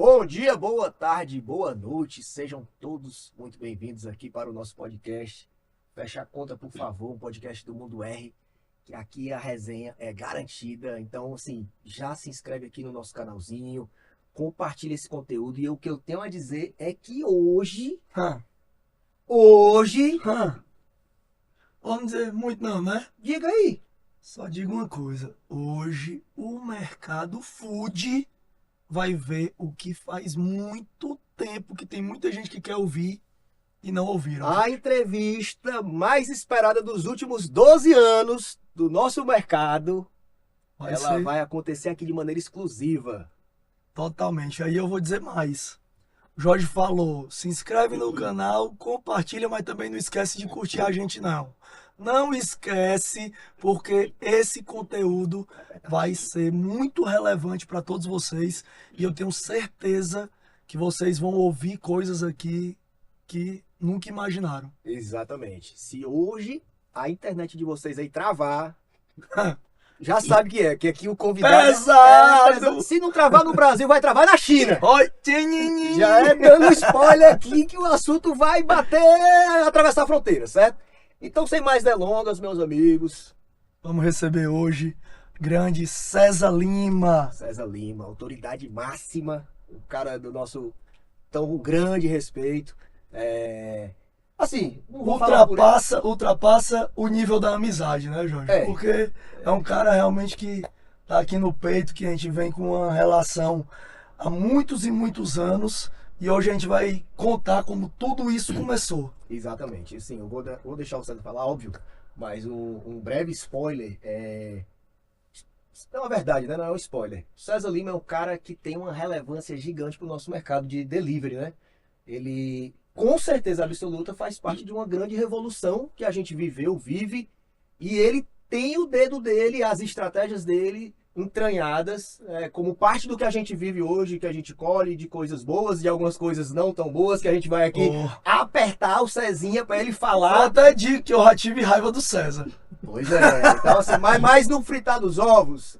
Bom dia, boa tarde, boa noite. Sejam todos muito bem-vindos aqui para o nosso podcast. Fecha a conta, por favor, um podcast do Mundo R, que aqui a resenha é garantida. Então, assim, já se inscreve aqui no nosso canalzinho, compartilha esse conteúdo. E o que eu tenho a dizer é que hoje, Hã, hoje, hã. Vamos dizer muito não, né? diga aí. Só digo uma coisa. Hoje o mercado food vai ver o que faz muito tempo que tem muita gente que quer ouvir e não ouviram. A entrevista mais esperada dos últimos 12 anos do nosso mercado, Vai ela ser vai acontecer aqui de maneira exclusiva. totalmente. Aí eu vou dizer mais. O Jorge falou, se inscreve no canal, compartilha, mas também não esquece de curtir a gente não. Não esquece, porque esse conteúdo vai ser muito relevante para todos vocês e eu tenho certeza que vocês vão ouvir coisas aqui que nunca imaginaram. Exatamente. Se hoje a internet de vocês aí travar, já sabe que aqui o convidado é pesado. Pesado! Se não travar no Brasil, vai travar na China. Oi, Já é dando spoiler aqui que o assunto vai bater, atravessar a fronteira, certo? Então, sem mais delongas, meus amigos, Vamos receber hoje grande César Lima. César Lima, autoridade máxima, o cara do nosso tão grande respeito. Assim, não vou falar por ele. Ultrapassa o nível da amizade, né, Jorge? É, Porque é um cara realmente que tá aqui no peito, que a gente vem com uma relação há muitos e muitos anos, e hoje a gente vai contar como tudo isso começou. exatamente. Assim, eu vou deixar o César falar, óbvio, mas um breve spoiler é uma verdade, né? Não é um spoiler. César Lima é um cara que tem uma relevância gigante para o nosso mercado de delivery, né? Ele, com certeza absoluta, faz parte de uma grande revolução que a gente viveu, vive, e ele tem o dedo dele, as estratégias dele entranhadas, como parte do que a gente vive hoje, que a gente colhe de coisas boas, de algumas coisas não tão boas, que a gente vai aqui Oh, apertar o Cezinha para ele eu falar. até digo que eu já tive raiva do César. Pois é, então assim, mas no fritar dos ovos,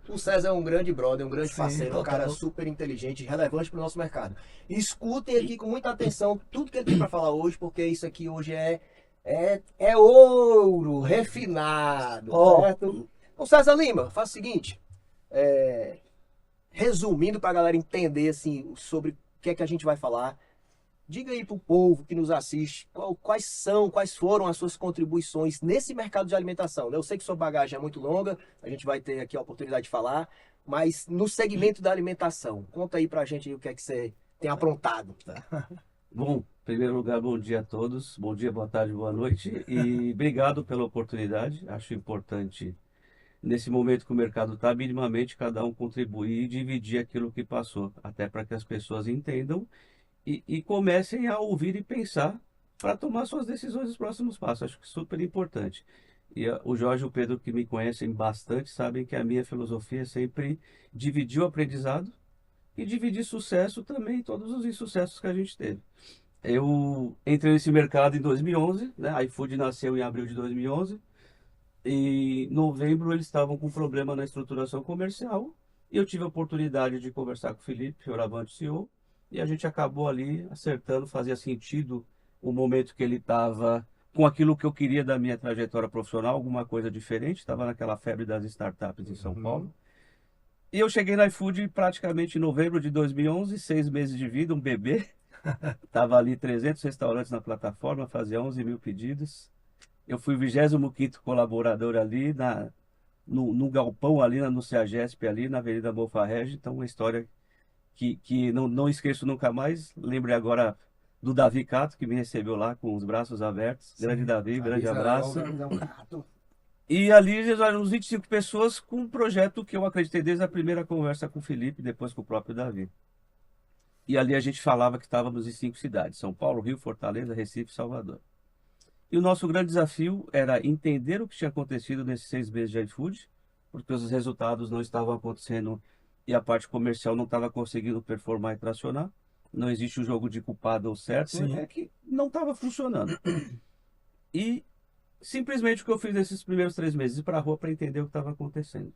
o César é um grande brother, um grande Sim, parceiro, um cara total. super inteligente, relevante para o nosso mercado. Escutem aqui com muita atenção tudo que ele tem para falar hoje, porque isso aqui hoje é ouro, refinado, Ó, certo? Então, César Lima, faz o seguinte, resumindo para a galera entender assim, sobre o que é que a gente vai falar. Diga aí para o povo que nos assiste quais foram as suas contribuições nesse mercado de alimentação, né? Eu sei que sua bagagem é muito longa, a gente vai ter aqui a oportunidade de falar, mas no segmento da alimentação, conta aí para a gente aí o que é que você tem aprontado. Bom, em primeiro lugar, bom dia a todos. Bom dia, boa tarde, boa noite. E obrigado pela oportunidade. Acho importante, nesse momento que o mercado está, minimamente cada um contribuir e dividir aquilo que passou, até para que as pessoas entendam e comecem a ouvir e pensar para tomar suas decisões nos próximos passos. Acho que super importante. O Jorge e o Pedro, que me conhecem bastante, sabem que a minha filosofia é sempre dividir o aprendizado e dividir sucesso também, todos os insucessos que a gente teve. Eu entrei nesse mercado em 2011, né? A iFood nasceu em abril de 2011 e em novembro eles estavam com problema na estruturação comercial e eu tive a oportunidade de conversar com o Felipe Fioravanti, CEO, e a gente acabou ali acertando, fazia sentido o momento que ele estava com aquilo que eu queria da minha trajetória profissional, alguma coisa diferente, estava naquela febre das startups em São Paulo. E eu cheguei na iFood praticamente em novembro de 2011, 6 meses de vida, um bebê. Tava ali 300 restaurantes na plataforma, fazia 11 mil pedidos. Eu fui o 25º colaborador ali no galpão ali, no CEAGESP ali, na Avenida Bofarrege. Então, uma história que não esqueço nunca mais. Lembrei agora do Davi Cato, que me recebeu lá com os braços abertos. Grande sim. Davi, grande abraço. É um gato. E ali eram uns 25 pessoas com um projeto que eu acreditei desde a primeira conversa com o Felipe, depois com o próprio Davi. E ali a gente falava que estávamos em 5 cidades: São Paulo, Rio, Fortaleza, Recife e Salvador. E o nosso grande desafio era entender o que tinha acontecido nesses 6 meses de iFood, porque os resultados não estavam acontecendo e a parte comercial não estava conseguindo performar e tracionar. Não existe um jogo de culpado ou certo, Sim. é que não estava funcionando. E simplesmente o que eu fiz nesses primeiros 3 meses, ir para a rua para entender o que estava acontecendo.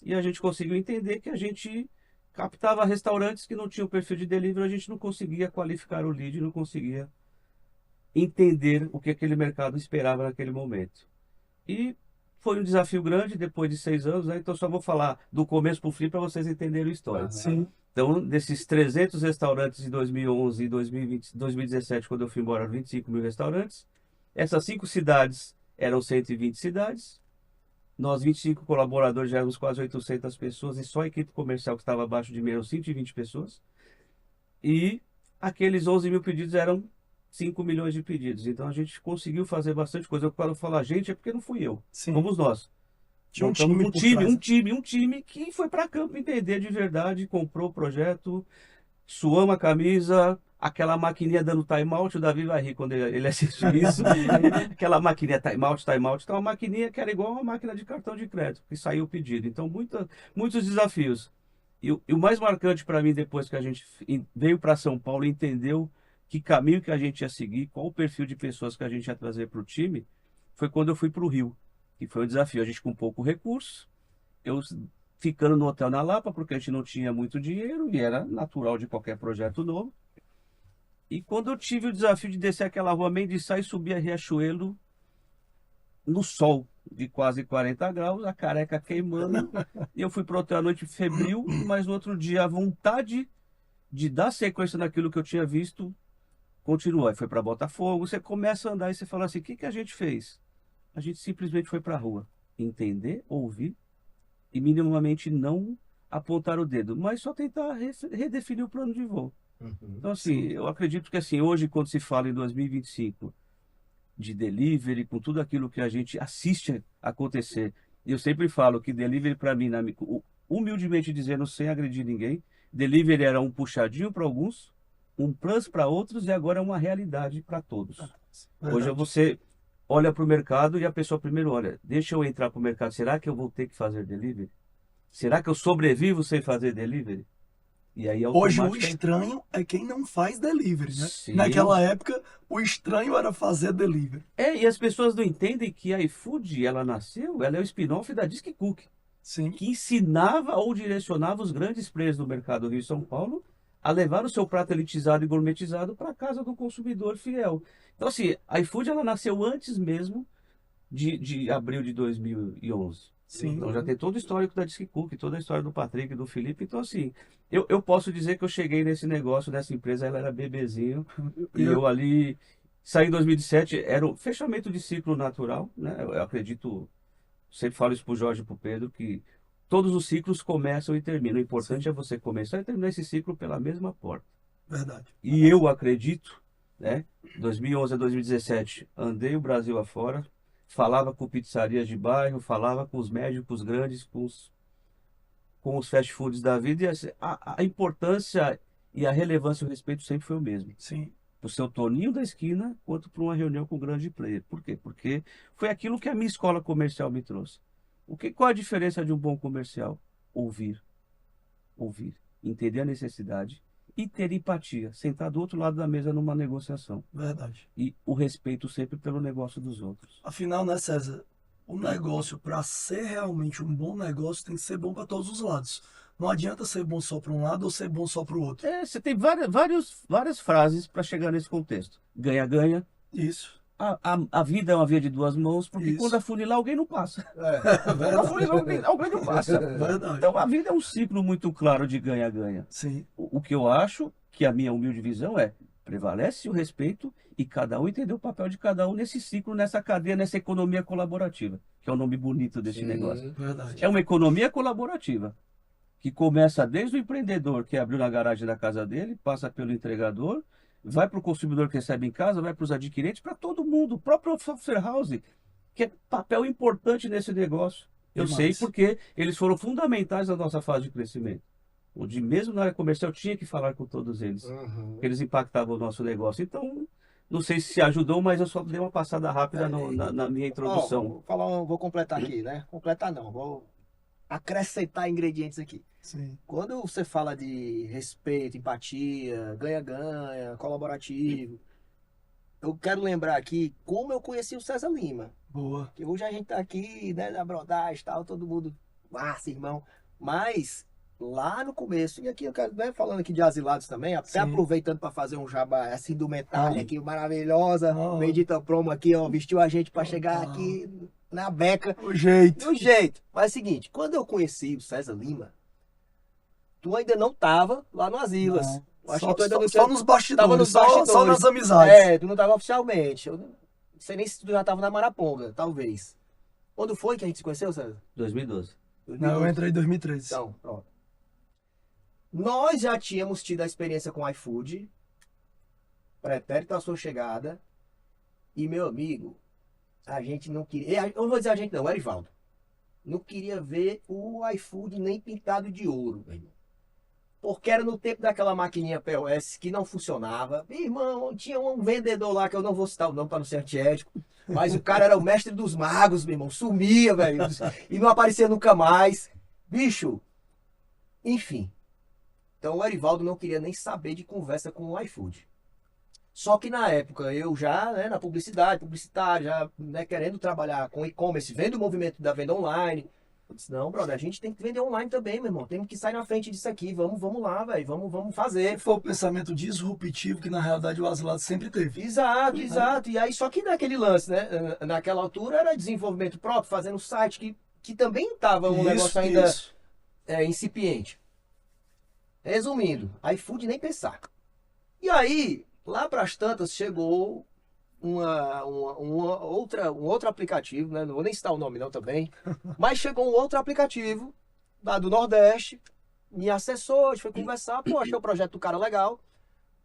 E a gente conseguiu entender que a gente captava restaurantes que não tinham perfil de delivery, a gente não conseguia qualificar o lead, não conseguia entender o que aquele mercado esperava naquele momento. E foi um desafio grande depois de 6 anos, né? Então só vou falar do começo para o fim para vocês entenderem a história. Sim. Então, desses 300 restaurantes de 2011 e 2020, 2017, quando eu fui embora, 25 mil restaurantes. Essas 5 cidades eram 120 cidades. Nós, 25 colaboradores, já éramos quase 800 pessoas. E só a equipe comercial que estava abaixo de mim eram 120 pessoas. E aqueles 11 mil pedidos eram 5 milhões de pedidos. Então, a gente conseguiu fazer bastante coisa. Quando eu falo a gente, é porque não fui eu. Sim. Fomos nós. Tinha um Montamos time por trás. um time que foi para campo entender de verdade, comprou o projeto, suamos a camisa, aquela maquininha dando time-out, o Davi vai rir quando ele assistir isso, aquela maquininha time-out, então uma maquininha que era igual uma máquina de cartão de crédito, que saiu o pedido. Então, muitos desafios. E o mais marcante para mim, depois que a gente veio para São Paulo e entendeu que caminho que a gente ia seguir, qual o perfil de pessoas que a gente ia trazer para o time, foi quando eu fui para o Rio. Que foi um desafio, a gente com pouco recurso, eu ficando no hotel na Lapa, porque a gente não tinha muito dinheiro, e era natural de qualquer projeto novo. E quando eu tive o desafio de descer aquela rua Mendiçá e subir a Riachuelo, no sol de quase 40 graus, a careca queimando, e eu fui pro hotel à noite febril, mas no outro dia a vontade de dar sequência naquilo que eu tinha visto, continuou. Aí foi para Botafogo, você começa a andar e você fala assim, o que a gente fez? A gente simplesmente foi para a rua entender, ouvir e minimamente não apontar o dedo, mas só tentar redefinir o plano de voo. Então, assim, eu acredito que assim, hoje, quando se fala em 2025 de delivery, com tudo aquilo que a gente assiste acontecer, eu sempre falo que delivery para mim, humildemente dizendo, sem agredir ninguém, delivery era um puxadinho para alguns, um plus para outros e agora é uma realidade para todos. Hoje você olha para o mercado e a pessoa primeiro olha, deixa eu entrar para o mercado, será que eu vou ter que fazer delivery? Será que eu sobrevivo sem fazer delivery? E aí Hoje o estranho é quem não faz delivery, né? Sim. Naquela época, o estranho era fazer delivery. E as pessoas não entendem que a iFood, ela é o spin-off da Disque Cook, Sim. que ensinava ou direcionava os grandes players do mercado Rio e São Paulo a levar o seu prato elitizado e gourmetizado para a casa do consumidor fiel. Então, assim, a iFood, ela nasceu antes mesmo de abril de 2011. Sim. Então já tem todo o histórico da Disque Cook, toda a história do Patrick e do Felipe. Então, assim, eu posso dizer que eu cheguei nesse negócio, nessa empresa, ela era bebezinho. E eu ali saí em 2007, era o fechamento de ciclo natural, né? Eu acredito, sempre falo isso pro Jorge e pro Pedro, que todos os ciclos começam e terminam. O importante é você começar e terminar esse ciclo pela mesma porta. Verdade. E eu acredito, né? 2011 a 2017, andei o Brasil afora, falava com pizzarias de bairro, falava com os médicos grandes, com os fast foods da vida, e a importância e a relevância e o respeito sempre foi o mesmo. Sim. Pro seu Toninho da esquina, quanto para uma reunião com um grande player. Por quê? Porque foi aquilo que a minha escola comercial me trouxe. Qual a diferença de um bom comercial? Ouvir, entender a necessidade e ter empatia, sentar do outro lado da mesa numa negociação. Verdade. E o respeito sempre pelo negócio dos outros. Afinal, né, César? O negócio, para ser realmente um bom negócio, tem que ser bom para todos os lados. Não adianta ser bom só para um lado ou ser bom só para o outro. Você tem várias frases para chegar nesse contexto. Ganha-ganha. Isso. A vida é uma via de duas mãos, porque Isso. quando afunilar, alguém não passa. Quando afunilar, alguém não passa. Verdade. Então a vida é um ciclo muito claro de ganha-ganha. Sim. O que eu acho, que a minha humilde visão é, prevalece o respeito e cada um entender o papel de cada um nesse ciclo, nessa cadeia, nessa economia colaborativa, que é o nome bonito desse negócio. Verdade. É uma economia colaborativa, que começa desde o empreendedor que abriu na garagem da casa dele, passa pelo entregador, vai para o consumidor que recebe em casa, vai para os adquirentes, para todo mundo, o próprio software house, que é papel importante nesse negócio. Eu sei porque eles foram fundamentais na nossa fase de crescimento. Onde mesmo na área comercial eu tinha que falar com todos eles, porque eles impactavam o nosso negócio. Então, não sei se ajudou, mas eu só dei uma passada rápida na minha introdução. Vou completar aqui, né? Completar não, vou acrescentar ingredientes aqui. Sim. Quando você fala de respeito, empatia, ganha-ganha, colaborativo, eu quero lembrar aqui como eu conheci o César Lima. Boa. Que hoje a gente tá aqui, né, na brodagem e tal, todo mundo, massa, irmão. Mas lá no começo, e aqui eu quero, né, falando aqui de asilados também, até Sim. aproveitando para fazer um jabá, essa indumentária Ah. aqui maravilhosa, Ah. Bendita Promo aqui, ó, vestiu a gente para chegar aqui na beca, O jeito. do jeito. Mas é o seguinte, quando eu conheci o César Lima, tu ainda não tava lá no Asilas. Não. Eu acho Só, que tu ainda só- não só nos bastidores, tava nos só bastidores. nas amizades. É, tu não tava oficialmente. Eu não sei nem se tu já tava na Maraponga, talvez. Quando foi que a gente se conheceu, César? 2012. Não, eu entrei em 2013. Então, pronto. Nós já tínhamos tido a experiência com o iFood, pretérito à sua chegada, e meu amigo, a gente não queria. Eu não vou dizer a gente não, o Erivaldo. Não queria ver o iFood nem pintado de ouro, meu irmão. Porque era no tempo daquela maquininha POS que não funcionava. Irmão, tinha um vendedor lá, que eu não vou citar o nome para não ser antiético, mas o cara era o mestre dos magos, meu irmão. Sumia, velho, e não aparecia nunca mais. Bicho, enfim. Então o Erivaldo não queria nem saber de conversa com o iFood. Só que na época eu já, né, na publicitário, já, né, querendo trabalhar com e-commerce, vendo o movimento da venda online. Eu disse, não, brother, a gente tem que vender online também, meu irmão. Temos que sair na frente disso aqui. Vamos lá, velho. Vamos fazer. Foi o pensamento disruptivo que na realidade o Asilado sempre teve. Exato, exato. E aí, só que naquele lance, né? Naquela altura era desenvolvimento próprio, fazendo site que também estava um negócio ainda incipiente. Resumindo, iFood nem pensar. E aí, lá para as tantas, chegou um outro aplicativo, né? Não vou nem citar o nome não também, mas chegou um outro aplicativo lá do Nordeste, me acessou, a gente foi conversar, pô, achei o projeto do cara legal,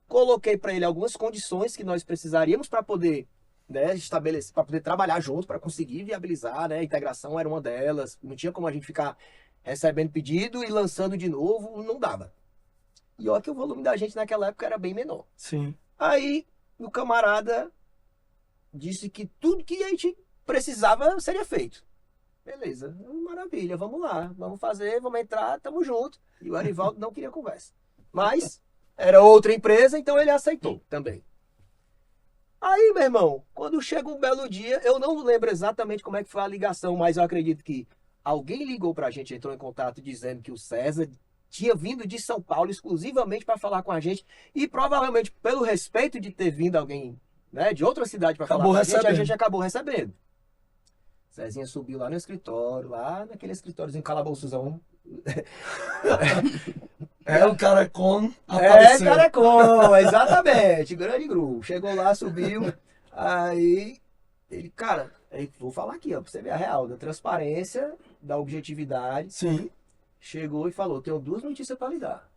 coloquei para ele algumas condições que nós precisaríamos para poder, né, estabelecer, para poder trabalhar junto, para conseguir viabilizar, né? A integração era uma delas, não tinha como a gente ficar recebendo pedido e lançando de novo, não dava. E olha que o volume da gente naquela época era bem menor. Sim. Aí o camarada disse que tudo que a gente precisava seria feito. Beleza, maravilha, vamos lá, vamos fazer, vamos entrar, tamo junto. E o Erivaldo não queria conversa. Mas era outra empresa, então ele aceitou também. Aí, meu irmão, quando chega um belo dia, eu não lembro exatamente como é que foi a ligação, mas eu acredito que alguém ligou pra gente, entrou em contato dizendo que o César tinha vindo de São Paulo exclusivamente para falar com a gente e provavelmente pelo respeito de ter vindo alguém, né, de outra cidade para falar com a gente acabou recebendo. Cezinha subiu lá no escritório, lá naquele escritóriozinho calabouçozão. O Carecon apareceu. Carecon, exatamente, grande grupo. Chegou lá, subiu, aí ele, cara, vou falar aqui, ó, pra você ver a real, da transparência, da objetividade. Sim. Chegou e falou, tenho duas notícias para lhe dar.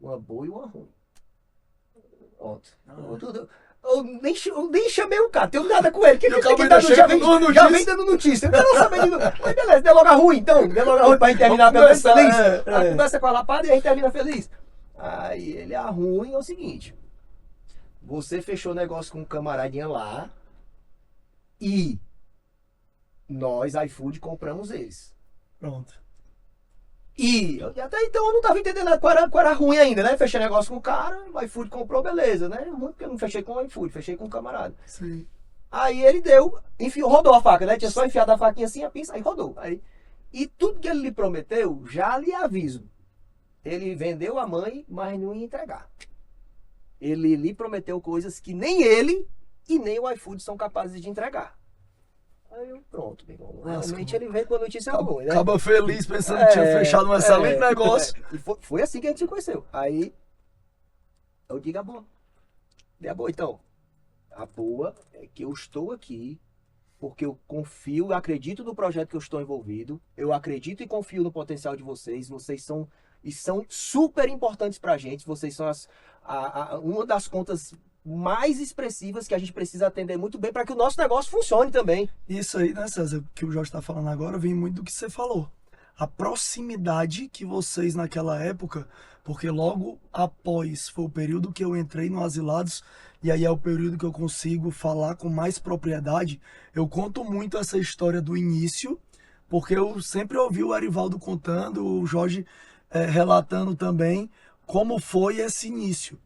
Uma boa e uma ruim. Pronto. Eu nem chamei o cara, tenho nada com ele. Que já vem dando notícia. Eu não quero saber de novo. Mas beleza, dê logo a ruim então. Dê logo a ruim pra gente terminar feliz. A conversa com a lapada e a gente termina feliz. Aí ele, a ruim é o seguinte. Você fechou negócio com um camaradinha lá e nós, iFood, compramos eles. Pronto. E até então eu não tava entendendo qual era ruim ainda, né? Fechei negócio com o cara, o iFood comprou, beleza, né? Ruim porque eu não fechei com o iFood, fechei com o camarada. Sim. Aí ele rodou a faca, né? Tinha só enfiado a faquinha assim, a pinça, aí rodou. E tudo que ele lhe prometeu, já lhe aviso. Ele vendeu a mãe, mas não ia entregar. Ele lhe prometeu coisas que nem ele e nem o iFood são capazes de entregar. Aí eu, pronto, meu irmão. Realmente ele veio com a notícia ruim, né? Acaba feliz pensando que tinha fechado um excelente negócio. E foi assim que a gente se conheceu. Aí eu digo a boa. E a boa, então. A boa é que eu estou aqui porque eu confio, acredito no projeto que eu estou envolvido. Eu acredito e confio no potencial de vocês. Vocês são super importantes pra gente. Vocês são uma das contas mais expressivas que a gente precisa atender muito bem para que o nosso negócio funcione também. Isso aí, né, César, que o Jorge está falando agora, vem muito do que você falou. A proximidade que vocês naquela época, porque logo após foi o período que eu entrei no Asilados, e aí é o período que eu consigo falar com mais propriedade. Eu conto muito essa história do início, porque eu sempre ouvi o Erivaldo contando, o Jorge relatando também como foi esse início.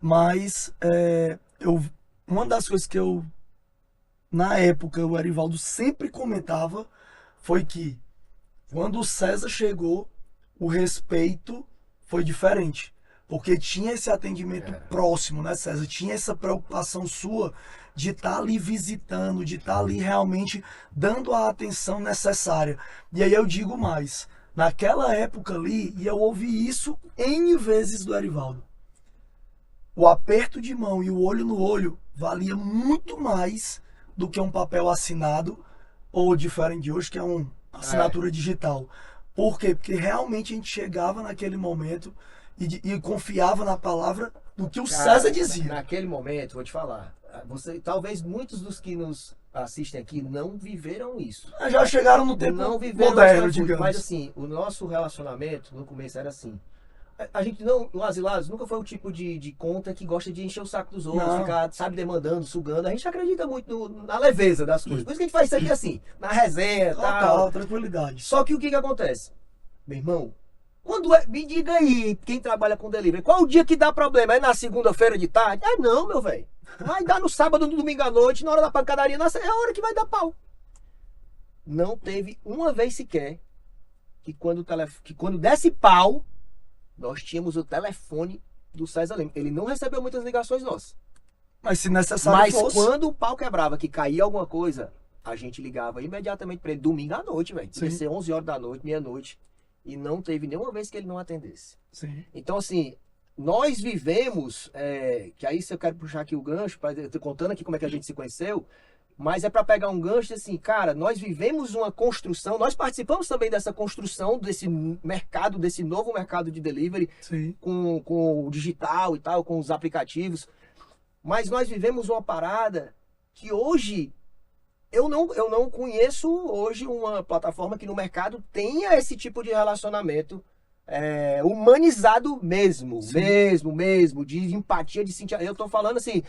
Mas uma das coisas que na época, o Erivaldo sempre comentava foi que quando o César chegou, o respeito foi diferente. Porque tinha esse atendimento próximo, né, César? Tinha essa preocupação sua de estar ali visitando, de estar ali realmente dando a atenção necessária. E aí eu digo mais, naquela época ali, e eu ouvi isso N vezes do Erivaldo, o aperto de mão e o olho no olho valia muito mais do que um papel assinado ou diferente de hoje, que é uma assinatura digital. Por quê? Porque realmente a gente chegava naquele momento e confiava na palavra do que o César dizia. Naquele momento, vou te falar, talvez muitos dos que nos assistem aqui não viveram isso. Já chegaram no tempo Não viveram moderno, isso, digamos. mas assim, o nosso relacionamento no começo era assim. A gente não, o Asilados nunca foi o tipo de conta que gosta de encher o saco dos outros, Não. ficar, sabe, demandando, sugando. A gente acredita muito na leveza das coisas. Por isso que a gente faz isso aqui assim, na resenha e tal. Total, tranquilidade. Só que o que acontece? Meu irmão, me diga aí, quem trabalha com delivery, qual o dia que dá problema? É na segunda-feira de tarde? Ah, não, meu velho. Vai dar no sábado, no domingo à noite, na hora da pancadaria, é a hora que vai dar pau. Não teve uma vez sequer que quando desse pau, nós tínhamos o telefone do César Lima. Ele não recebeu muitas ligações nossas. Mas se necessário Mas fosse... quando o pau quebrava, que caía alguma coisa, a gente ligava imediatamente para ele, domingo à noite, velho. Devia ser 11 horas da noite, meia-noite. E não teve nenhuma vez que ele não atendesse. Sim. Então, assim, nós vivemos, que aí se eu quero puxar aqui o gancho, eu tô contando aqui como é que a gente se conheceu, mas é para pegar um gancho assim, cara, nós vivemos uma construção, nós participamos também dessa construção desse mercado, desse novo mercado de delivery, Sim. com o digital e tal, com os aplicativos, mas nós vivemos uma parada que hoje eu não conheço hoje uma plataforma que no mercado tenha esse tipo de relacionamento humanizado mesmo, de empatia, de sentir. Eu tô falando assim,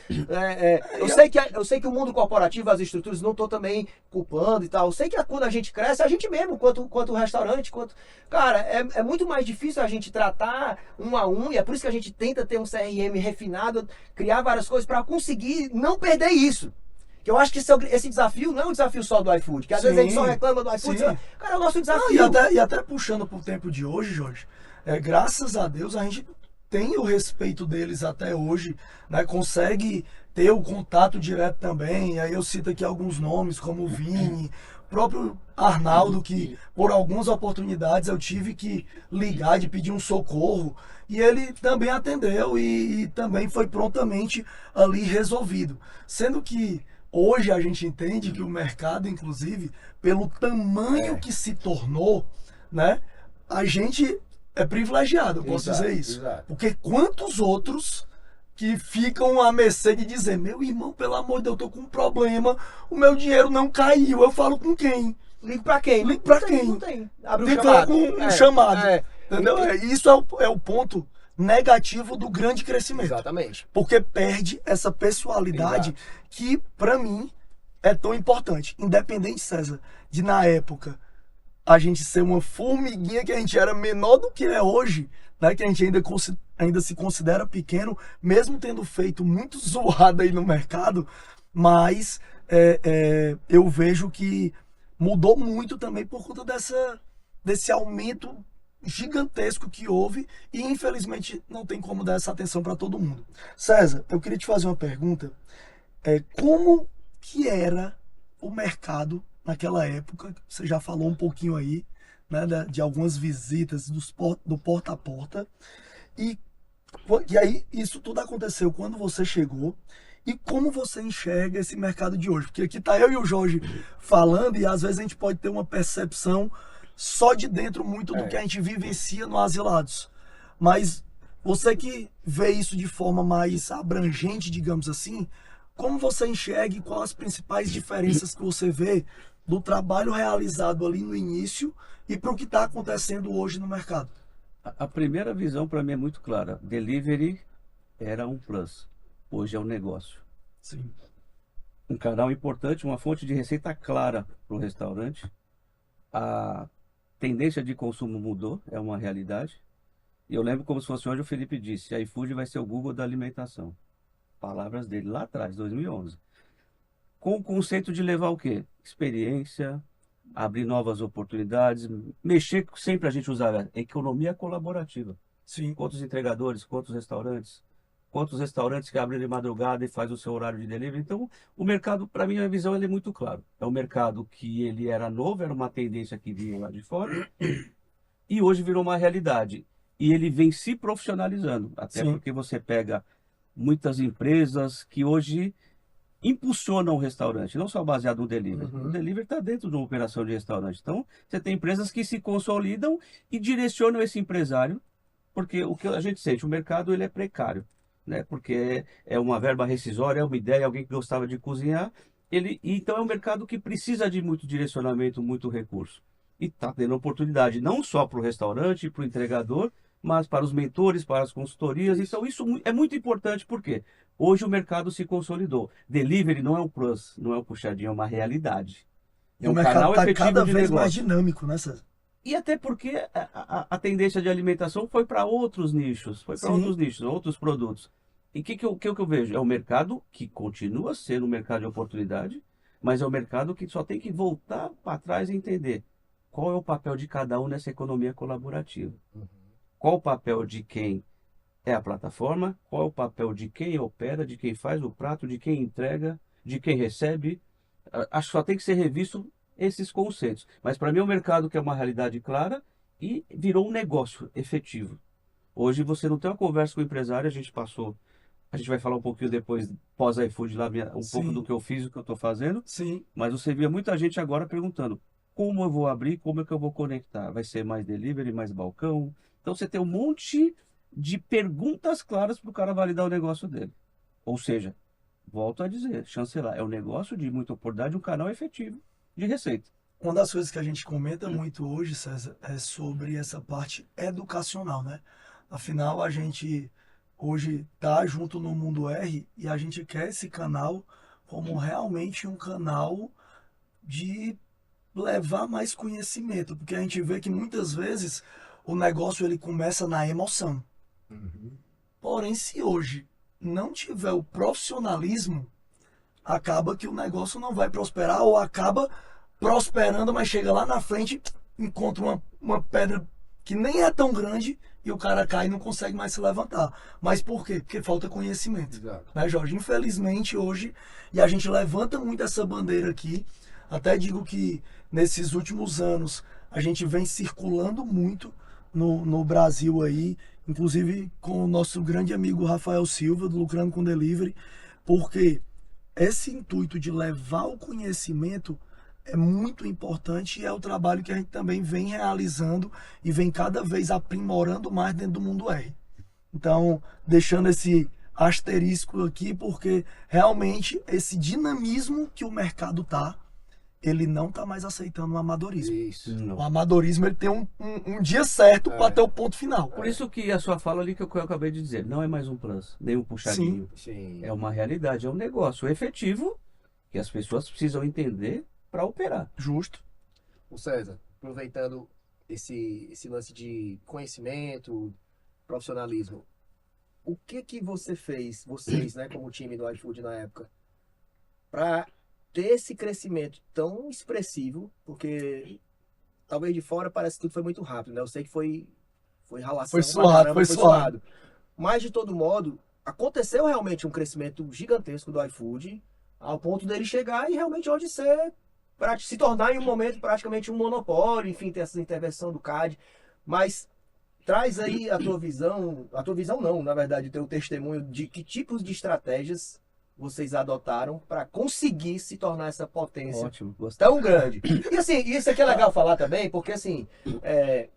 eu sei que o mundo corporativo, as estruturas, não tô também culpando e tal. Eu sei que quando a gente cresce, a gente mesmo, quanto restaurante, cara, é muito mais difícil a gente tratar um a um, e é por isso que a gente tenta ter um CRM refinado, criar várias coisas para conseguir não perder isso. Que eu acho que esse desafio não é um desafio só do iFood, que às vezes a gente só reclama do iFood. Cara, é o nosso desafio. Não, e até puxando pro tempo de hoje, Jorge, graças a Deus a gente tem o respeito deles até hoje, né? Consegue ter o contato direto também. Aí eu cito aqui alguns nomes, como o Vini, o próprio Arnaldo, que por algumas oportunidades eu tive que ligar de pedir um socorro, e ele também atendeu e também foi prontamente ali resolvido. Sendo que hoje a gente entende que o mercado, inclusive, pelo tamanho que se tornou, né, a gente é privilegiado, eu posso dizer isso. Exato. Porque quantos outros que ficam à mercê de dizer, meu irmão, pelo amor de Deus, eu tô com um problema, o meu dinheiro não caiu, eu falo com quem? Ligue pra quem? Ligue pra quem? Não tem. Abre Tem um que falar chamado. com um chamado. Entendeu? Isso é o ponto negativo do grande crescimento. Exatamente. Porque perde essa pessoalidade que, pra mim, é tão importante. Independente, César, de na época a gente ser uma formiguinha, que a gente era menor do que é hoje, né? Que a gente ainda se considera pequeno, mesmo tendo feito muito zoada aí no mercado, mas eu vejo que mudou muito também por conta desse aumento gigantesco que houve, e infelizmente não tem como dar essa atenção para todo mundo. César, eu queria te fazer uma pergunta. Como que era o mercado naquela época? Você já falou um pouquinho aí, né, de algumas visitas do porta a porta, e aí isso tudo aconteceu quando você chegou. E como você enxerga esse mercado de hoje? Porque aqui tá eu e o Jorge falando, e às vezes a gente pode ter uma percepção só de dentro muito do que a gente vivencia no Asilados. Mas você que vê isso de forma mais abrangente, digamos assim, como você enxerga e quais as principais diferenças que você vê do trabalho realizado ali no início e para o que está acontecendo hoje no mercado? A primeira visão para mim é muito clara. Delivery era um plus. Hoje é um negócio. Sim. Um canal importante, uma fonte de receita clara para o restaurante. A tendência de consumo mudou, é uma realidade. E eu lembro como se fosse hoje, o Felipe disse, a iFood vai ser o Google da alimentação. Palavras dele lá atrás, 2011. Com o conceito de levar o quê? Experiência, abrir novas oportunidades, mexer, sempre a gente usava economia colaborativa. Sim. Quantos entregadores, quantos restaurantes que abrem de madrugada e faz o seu horário de delivery. Então, o mercado, para mim, a visão ele é muito clara. É um mercado que ele era novo, era uma tendência que vinha lá de fora, e hoje virou uma realidade. E ele vem se profissionalizando, até Sim. porque você pega muitas empresas que hoje impulsionam o restaurante, não só baseado no delivery. Uhum. O delivery está dentro de uma operação de restaurante. Então, você tem empresas que se consolidam e direcionam esse empresário, porque o que a gente sente, o mercado ele é precário, né? Porque é uma verba rescisória, é uma ideia, alguém que gostava de cozinhar, então é um mercado que precisa de muito direcionamento, muito recurso. E está tendo oportunidade não só para o restaurante, para o entregador, mas para os mentores, para as consultorias. Então isso é muito importante porque hoje o mercado se consolidou. Delivery não é um plus, não é um puxadinho, é uma realidade. E É o um mercado canal está efetivo cada de vez mais negócio. dinâmico, né, César? E até porque a tendência de alimentação foi para outros nichos, foi para Sim. outros nichos, outros produtos. E o que eu vejo? É um mercado que continua sendo um mercado de oportunidade, mas é um mercado que só tem que voltar para trás e entender qual é o papel de cada um nessa economia colaborativa. Qual o papel de quem é a plataforma, qual é o papel de quem opera, de quem faz o prato, de quem entrega, de quem recebe. Acho que só tem que ser revisto esses conceitos. Mas para mim é um mercado que é uma realidade clara e virou um negócio efetivo. Hoje você não tem uma conversa com o empresário, a gente vai falar um pouquinho depois, pós-iFood, lá, um pouco do Sim. que eu fiz, o que eu estou fazendo, Sim. mas você via muita gente agora perguntando como eu vou abrir, como é que eu vou conectar? Vai ser mais delivery, mais balcão? Então você tem um monte de perguntas claras para o cara validar o negócio dele. Ou seja, volto a dizer, chancelar, é um negócio de muita oportunidade, um canal efetivo de receita. Uma das coisas que a gente comenta muito hoje, César, é sobre essa parte educacional, né? Afinal, a gente hoje tá junto no Mundo R e a gente quer esse canal como realmente um canal de levar mais conhecimento, porque a gente vê que muitas vezes o negócio ele começa na emoção. Porém, se hoje não tiver o profissionalismo, acaba que o negócio não vai prosperar ou acaba prosperando, mas chega lá na frente, encontra uma pedra que nem é tão grande e o cara cai e não consegue mais se levantar. Mas por quê? Porque falta conhecimento. Exato. Né, Jorge? Infelizmente hoje, e a gente levanta muito essa bandeira aqui, até digo que nesses últimos anos a gente vem circulando muito no Brasil aí, inclusive com o nosso grande amigo Rafael Silva, do Lucrando com Delivery, porque esse intuito de levar o conhecimento é muito importante e é o trabalho que a gente também vem realizando e vem cada vez aprimorando mais dentro do Mundo R. Então, deixando esse asterisco aqui, porque realmente esse dinamismo que o mercado tá, ele não tá mais aceitando o amadorismo. Isso. O amadorismo ele tem um dia certo para ter o ponto final. Por isso que a sua fala ali que eu acabei de dizer, não é mais um plus, nem um puxadinho. Sim. É uma realidade, é um negócio efetivo que as pessoas precisam entender para operar. Justo. O César, aproveitando esse lance de conhecimento, profissionalismo, o que você fez, vocês, né, como time do iFood na época, para ter esse crescimento tão expressivo? Porque talvez de fora parece que tudo foi muito rápido, né? Eu sei que foi ralação, Foi pra suado, caramba, foi suado. Mas de todo modo, aconteceu realmente um crescimento gigantesco do iFood, ao ponto dele chegar e realmente hoje se tornar em um momento praticamente um monopólio, enfim, ter essa intervenção do CAD. Mas traz aí a tua visão não, na verdade, o teu testemunho de que tipos de estratégias vocês adotaram para conseguir se tornar essa potência Ótimo, gostei. tão grande. E assim, isso aqui é legal falar também, porque assim, é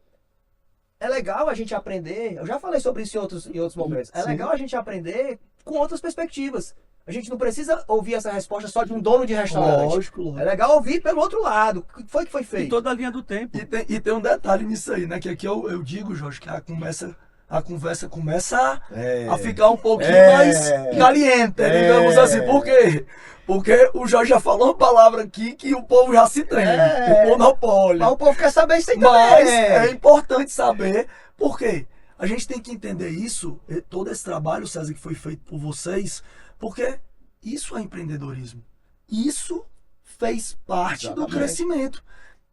legal a gente aprender, eu já falei sobre isso em outros momentos, é Sim. legal a gente aprender com outras perspectivas. A gente não precisa ouvir essa resposta só de um dono de restaurante. Lógico. É legal ouvir pelo outro lado. O que foi Em feito? toda a linha do tempo. E tem um detalhe nisso aí, né? Que aqui eu digo, Jorge, que a conversa começa a ficar um pouquinho mais caliente, digamos assim. Por quê? Porque o Jorge já falou uma palavra aqui que o povo já se treme. O monopólio. Mas o povo quer saber isso aí Mas também. é importante saber, por quê? A gente tem que entender isso, todo esse trabalho, César, que foi feito por vocês, porque isso é empreendedorismo. Isso fez parte do Exatamente. crescimento.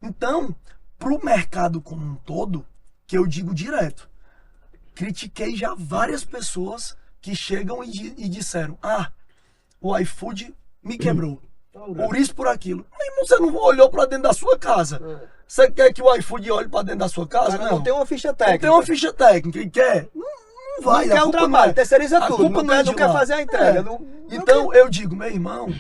Então, pro mercado como um todo, que eu digo direto, critiquei já várias pessoas que chegam e disseram: ah, o iFood me quebrou. Por isso, por aquilo. Meu irmão, você não olhou pra dentro da sua casa. Você quer que o iFood olhe pra dentro da sua casa? Cara, não tem uma ficha técnica. Não tem uma ficha técnica. E quer? Não vai. Não quer o trabalho, terceiriza a tudo. culpa Não de quer lá. fazer a entrega. É. Não Então, eu digo, meu irmão,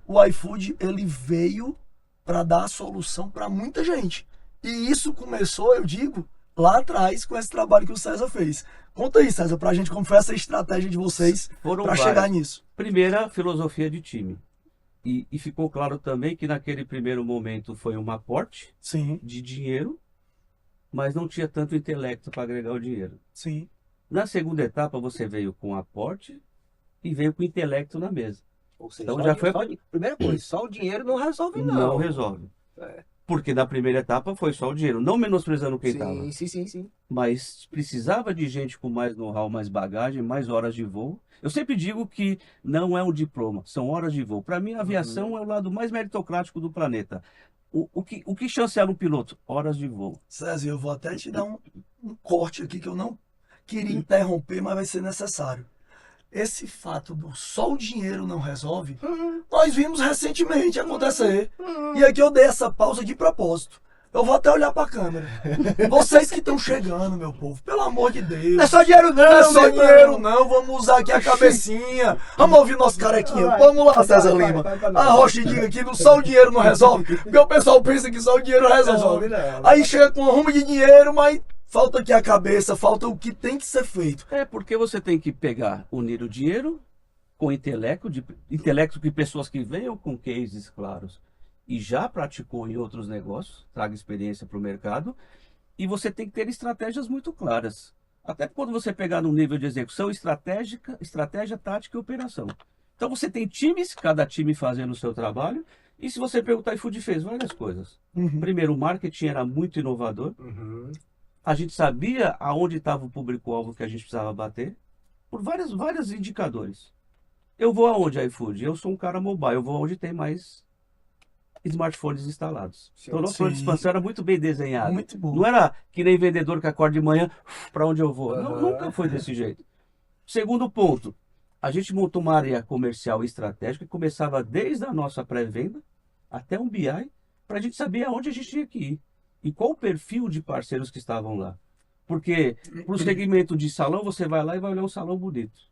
o iFood, ele veio pra dar a solução pra muita gente. E isso começou, eu digo, lá atrás, com esse trabalho que o César fez. Conta aí, César, pra gente como foi essa estratégia de vocês Foram pra várias. chegar nisso. Primeira, filosofia de time. E ficou claro também que naquele primeiro momento foi um aporte Sim, de dinheiro, mas não tinha tanto intelecto para agregar o dinheiro. sim. Na segunda etapa, você veio com aporte e veio com intelecto na mesa. Ou seja, Então só já o foi- primeira coisa, só o dinheiro não resolve, não. Não resolve. É. Porque na primeira etapa foi só o dinheiro, não menosprezando quem estava. Sim. Mas precisava de gente com mais know-how, mais bagagem, mais horas de voo. Eu sempre digo que não é um diploma, são horas de voo. Para mim, a aviação é o lado mais meritocrático do planeta. O que chancela um piloto? Horas de voo. César, eu vou até te dar um corte aqui que eu não queria interromper, mas vai ser necessário. Esse fato do só o dinheiro não resolve, nós vimos recentemente acontecer. E aqui eu dei essa pausa de propósito. Eu vou até olhar pra câmera. Vocês que estão chegando, meu povo, pelo amor de Deus. Não é só dinheiro, não, Não é só meu dinheiro, irmão. não. Vamos usar aqui a cabecinha. Vamos ouvir nosso carequinha. Vamos lá, César Lima. A Rocha diga que só o dinheiro não resolve. Porque o pessoal pensa que só o dinheiro resolve. não. Aí chega com um rumo de dinheiro, mas falta aqui a cabeça, falta o que tem que ser feito. É porque você tem que pegar, unir o dinheiro com intelecto de pessoas que venham com cases claros e já praticou em outros negócios, traga experiência para o mercado, e você tem que ter estratégias muito claras. Até quando você pegar no nível de execução estratégica, estratégia, tática e operação. Então você tem times, cada time fazendo o seu trabalho, e se você perguntar, o iFood fez várias coisas. Primeiro, o marketing era muito inovador. A gente sabia aonde estava o público-alvo que a gente precisava bater, por vários indicadores. Eu vou aonde, iFood? Eu sou um cara mobile, eu vou aonde tem mais smartphones instalados. Então, o nosso plano de Sim. expansão era muito bem desenhado. Muito bom. Não era que nem vendedor que acorda de manhã, para onde eu vou. Não, Aham. nunca foi desse jeito. Segundo ponto, a gente montou uma área comercial e estratégica que começava desde a nossa pré-venda até um BI, para a gente saber aonde a gente tinha que ir e qual o perfil de parceiros que estavam lá. Porque para o segmento de salão, você vai lá e vai olhar um salão bonito.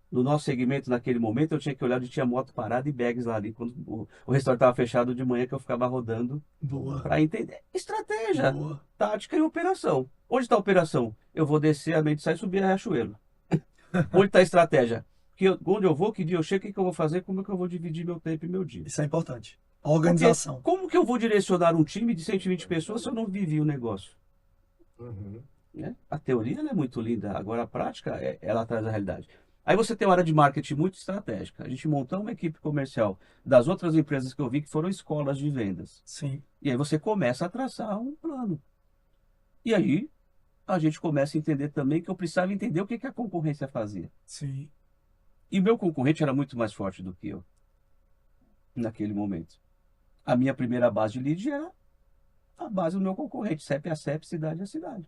No nosso segmento, naquele momento, eu tinha que olhar onde tinha moto parada e bags lá ali, quando o restaurante estava fechado de manhã, que eu ficava rodando Boa. para entender estratégia, Boa. tática e operação. Onde está a operação? Eu vou descer a Mendicai e subir a Riachuelo. Onde está a estratégia? Onde eu vou, que dia eu chego, o que eu vou fazer, como é que eu vou dividir meu tempo e meu dia. Isso é importante. Porque Organização. como que eu vou direcionar um time de 120 pessoas se eu não vivi o negócio? Né? A teoria ela é muito linda, agora a prática ela traz a realidade. Aí você tem uma área de marketing muito estratégica. A gente montou uma equipe comercial das outras empresas que eu vi que foram escolas de vendas. Sim. E aí você começa a traçar um plano. E aí a gente começa a entender também que eu precisava entender o que a concorrência fazia. Sim. E o meu concorrente era muito mais forte do que eu naquele momento. A minha primeira base de lead era a base do meu concorrente, CEP a CEP, cidade a cidade.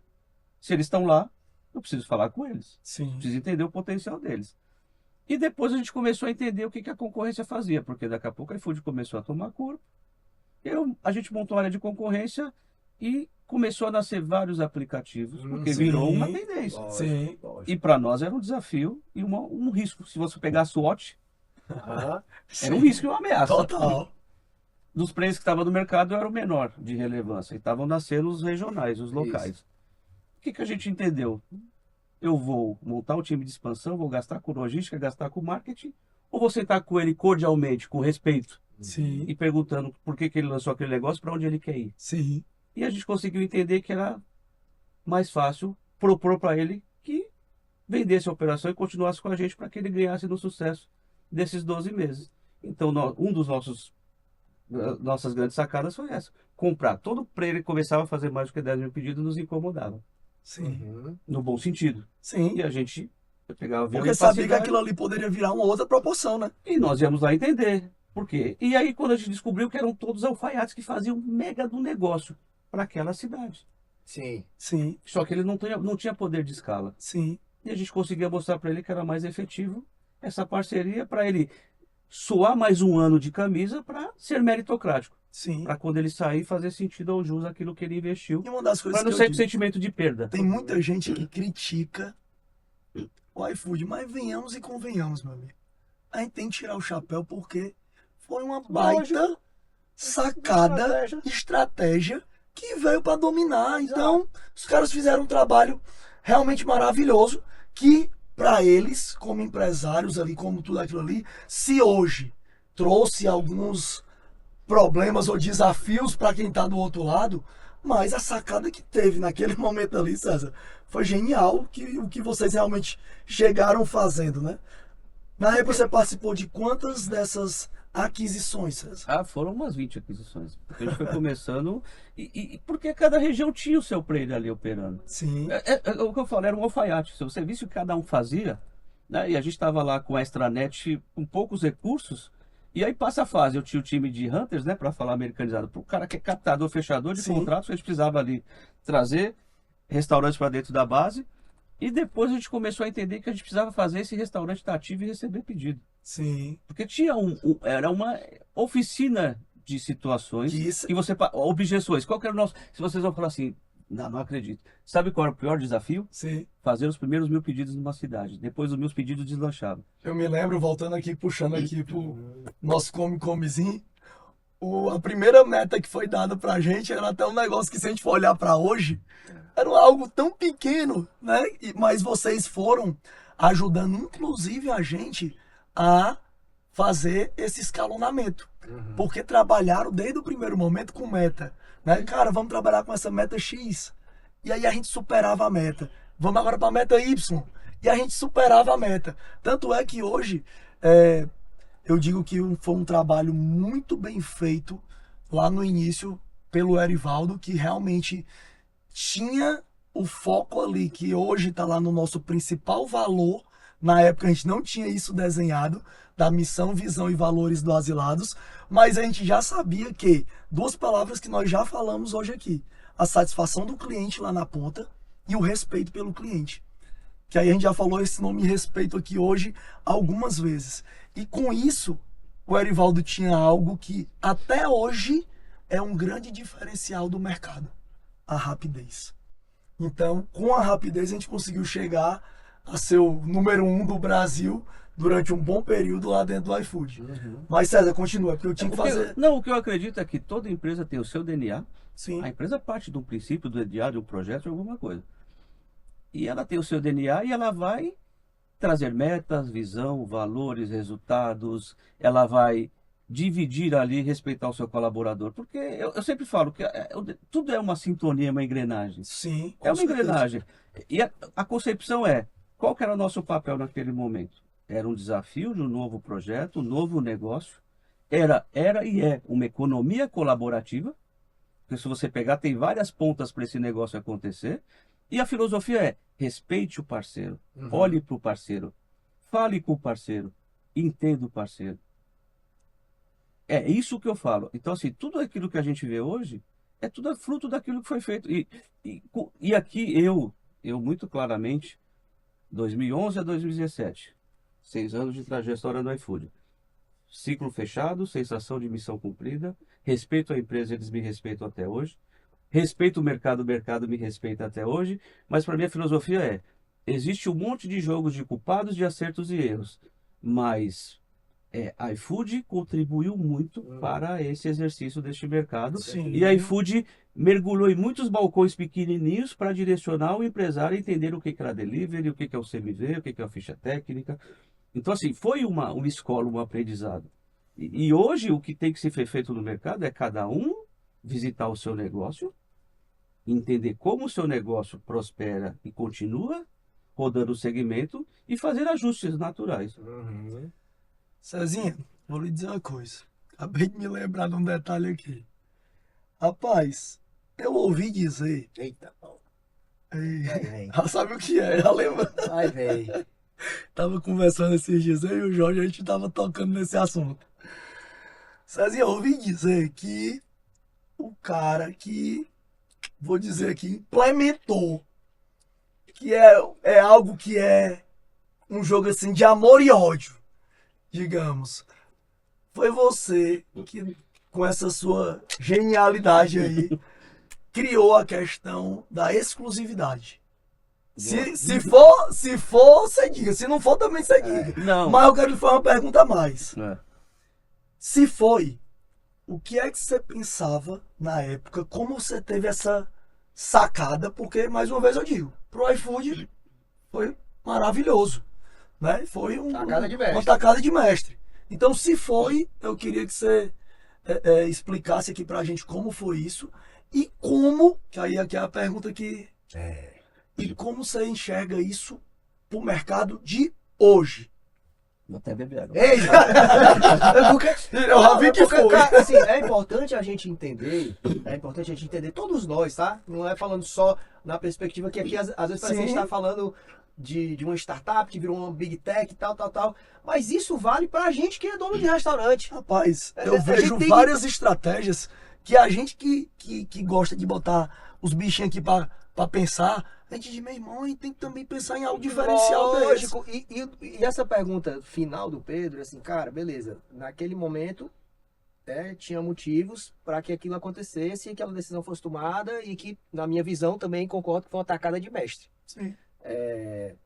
Se eles estão lá, eu preciso falar com eles. Sim. Preciso entender o potencial deles. E depois a gente começou a entender o que a concorrência fazia, porque daqui a pouco a iFood começou a tomar corpo. A gente montou uma área de concorrência e começou a nascer vários aplicativos, porque Sim. virou uma tendência. Sim. E para nós era um desafio e um risco. Se você pegar a SWOT, era um risco e uma ameaça. Total. Dos preços que estavam no mercado, eu era o menor de relevância. E estavam nascendo os regionais, os locais. O que a gente entendeu? Eu vou montar um time de expansão, vou gastar com logística, gastar com marketing, ou vou sentar com ele cordialmente, com respeito, Sim. e perguntando por que ele lançou aquele negócio, para onde ele quer ir. Sim. E a gente conseguiu entender que era mais fácil propor para ele que vendesse a operação e continuasse com a gente para que ele ganhasse no sucesso desses 12 meses. Então, um dos nossas grandes sacadas foi essa. Comprar. Todo para ele começava a fazer mais do que 10 mil pedidos nos incomodava. Sim. No bom sentido. Sim. E a gente pegava Porque sabia que aquilo ali poderia virar uma outra proporção, né? E nós íamos lá entender. Por quê? E aí, quando a gente descobriu que eram todos alfaiates que faziam mega do negócio para aquela cidade. Sim. Sim, Só que ele não tinha poder de escala. sim, E a gente conseguia mostrar para ele que era mais efetivo essa parceria para ele suar mais um ano de camisa para ser meritocrático. sim. Para quando ele sair fazer sentido ao jus aquilo que ele investiu. E uma das coisas Para que não eu sair com digo, sentimento de perda. tem muita gente que critica o iFood, mas venhamos e convenhamos, meu amigo. A gente tem que tirar o chapéu porque foi uma baita sacada, estratégia que veio para dominar. Então, os caras fizeram um trabalho realmente maravilhoso que para eles, como empresários ali, como tudo aquilo ali, se hoje trouxe alguns problemas ou desafios para quem está do outro lado, mas a sacada que teve naquele momento ali, César, foi genial o que vocês realmente chegaram fazendo, né? Na época você participou de quantas dessas aquisições, César? Ah, foram umas 20 aquisições. Porque a gente foi começando. Porque cada região tinha o seu player ali operando. Sim, É o que eu falo, era um alfaiate. Se você visse o que cada um fazia, né? E a gente estava lá com a extranet com poucos recursos. E aí passa a fase. Eu tinha o time de hunters, né? Para falar americanizado. Para o cara que é captador, fechador de Sim. contratos, a gente precisava ali trazer restaurantes para dentro da base. E depois a gente começou a entender que a gente precisava fazer esse restaurante estar ativo e receber pedido. sim. Porque tinha era uma oficina de situações Que isso- que você. Objeções. Qual que era o nosso. Se vocês vão falar assim, não acredito. Sabe qual era o pior desafio? Sim. Fazer os primeiros 1000 pedidos numa cidade. Depois os 1000 pedidos deslanchavam. Eu me lembro, voltando aqui, puxando aqui pro nosso Comezinho, a primeira meta que foi dada pra gente era até um negócio que, se a gente for olhar pra hoje, era algo tão pequeno, né? Mas vocês foram ajudando, inclusive, a gente a fazer esse escalonamento. Porque trabalharam desde o primeiro momento com meta. Né? Cara, vamos trabalhar com essa meta X. E aí a gente superava a meta. Vamos agora para a meta Y. E a gente superava a meta. Tanto é que hoje, eu digo que foi um trabalho muito bem feito lá no início pelo Erivaldo, que realmente tinha o foco ali, que hoje está lá no nosso principal valor. Na época a gente não tinha isso desenhado, da missão, visão e valores do Asilados, mas a gente já sabia que, duas palavras que nós já falamos hoje aqui, a satisfação do cliente lá na ponta e o respeito pelo cliente. Que aí a gente já falou esse nome respeito aqui hoje algumas vezes. E com isso, o Erivaldo tinha algo que até hoje é um grande diferencial do mercado: a rapidez. Então, com a rapidez, a gente conseguiu chegar a ser o número 1 do Brasil durante um bom período lá dentro do iFood. Mas, César, continua, porque eu tinha que fazer... Não, o que eu acredito é que toda empresa tem o seu DNA. Sim, A empresa parte de um princípio, do DNA, de um projeto, de alguma coisa. E ela tem o seu DNA e ela vai trazer metas, visão, valores, resultados. Ela vai dividir ali, respeitar o seu colaborador. Porque eu sempre falo que tudo é uma sintonia, uma engrenagem. sim, com É uma certeza. engrenagem. E a concepção é, qual que era o nosso papel naquele momento? Era um desafio de um novo projeto, um novo negócio. Era e é uma economia colaborativa. Porque se você pegar, tem várias pontas para esse negócio acontecer. E a filosofia é, respeite o parceiro, olhe para o parceiro, fale com o parceiro, entenda o parceiro. É isso que eu falo. Então, assim, tudo aquilo que a gente vê hoje é tudo fruto daquilo que foi feito. E aqui eu muito claramente, 2011 a 2017, 6 anos de trajetória no iFood. Ciclo fechado, sensação de missão cumprida, respeito à empresa, eles me respeitam até hoje. Respeito o mercado me respeita até hoje. Mas para mim a filosofia é, existe um monte de jogos de culpados, de acertos e erros. Mas iFood contribuiu muito para esse exercício deste mercado. Sim. E a iFood mergulhou em muitos balcões pequenininhos para direcionar o empresário a entender o que era delivery, o que é o CMV, o que é a ficha técnica. Então, assim, foi uma escola, um aprendizado. E hoje o que tem que ser feito no mercado é cada um visitar o seu negócio, entender como o seu negócio prospera e continua rodando o segmento e fazer ajustes naturais. Cezinha, vou lhe dizer uma coisa. Acabei de me lembrar de um detalhe aqui. Rapaz, eu ouvi dizer... Eita, Ei, já sabe o que é, já lembra? vai, velho. Tava conversando esses dias, eu e o Jorge, a gente tava tocando nesse assunto. Cezinha, eu ouvi dizer que o cara que, vou dizer aqui, implementou, que é algo que é um jogo assim de amor e ódio, digamos. Foi você que, com essa sua genialidade aí, criou a questão da exclusividade. Se for, você diga. Se não for, também você diga. Não. Mas eu quero lhe fazer uma pergunta a mais. É. Se foi, o que é que você pensava na época? Como você teve essa sacada? Porque, mais uma vez eu digo, pro iFood foi maravilhoso. Né? Foi Tacada de mestre. uma tacada de mestre. Então, se foi, eu queria que você explicasse aqui pra gente como foi isso e como, que aí aqui é a pergunta que... E como você enxerga isso pro mercado de hoje? Vou até beber água. Ei, Eu já vi que foi. Cara, assim, é importante a gente entender, todos nós, tá? Não é falando só na perspectiva que aqui às vezes parece que a gente tá falando de uma startup que virou uma big tech e tal. Mas isso vale pra gente que é dono de restaurante. Rapaz, A eu gente vejo tem várias estratégias que a gente que gosta de botar os bichinhos aqui pra pensar, a gente diz, meu irmão, a gente tem que também pensar em algo diferencial desse. Lógico. E essa pergunta final do Pedro, assim, cara, beleza. Naquele momento, tinha motivos para que aquilo acontecesse e aquela decisão fosse tomada e que, na minha visão, também concordo que foi uma tacada de mestre. Sim.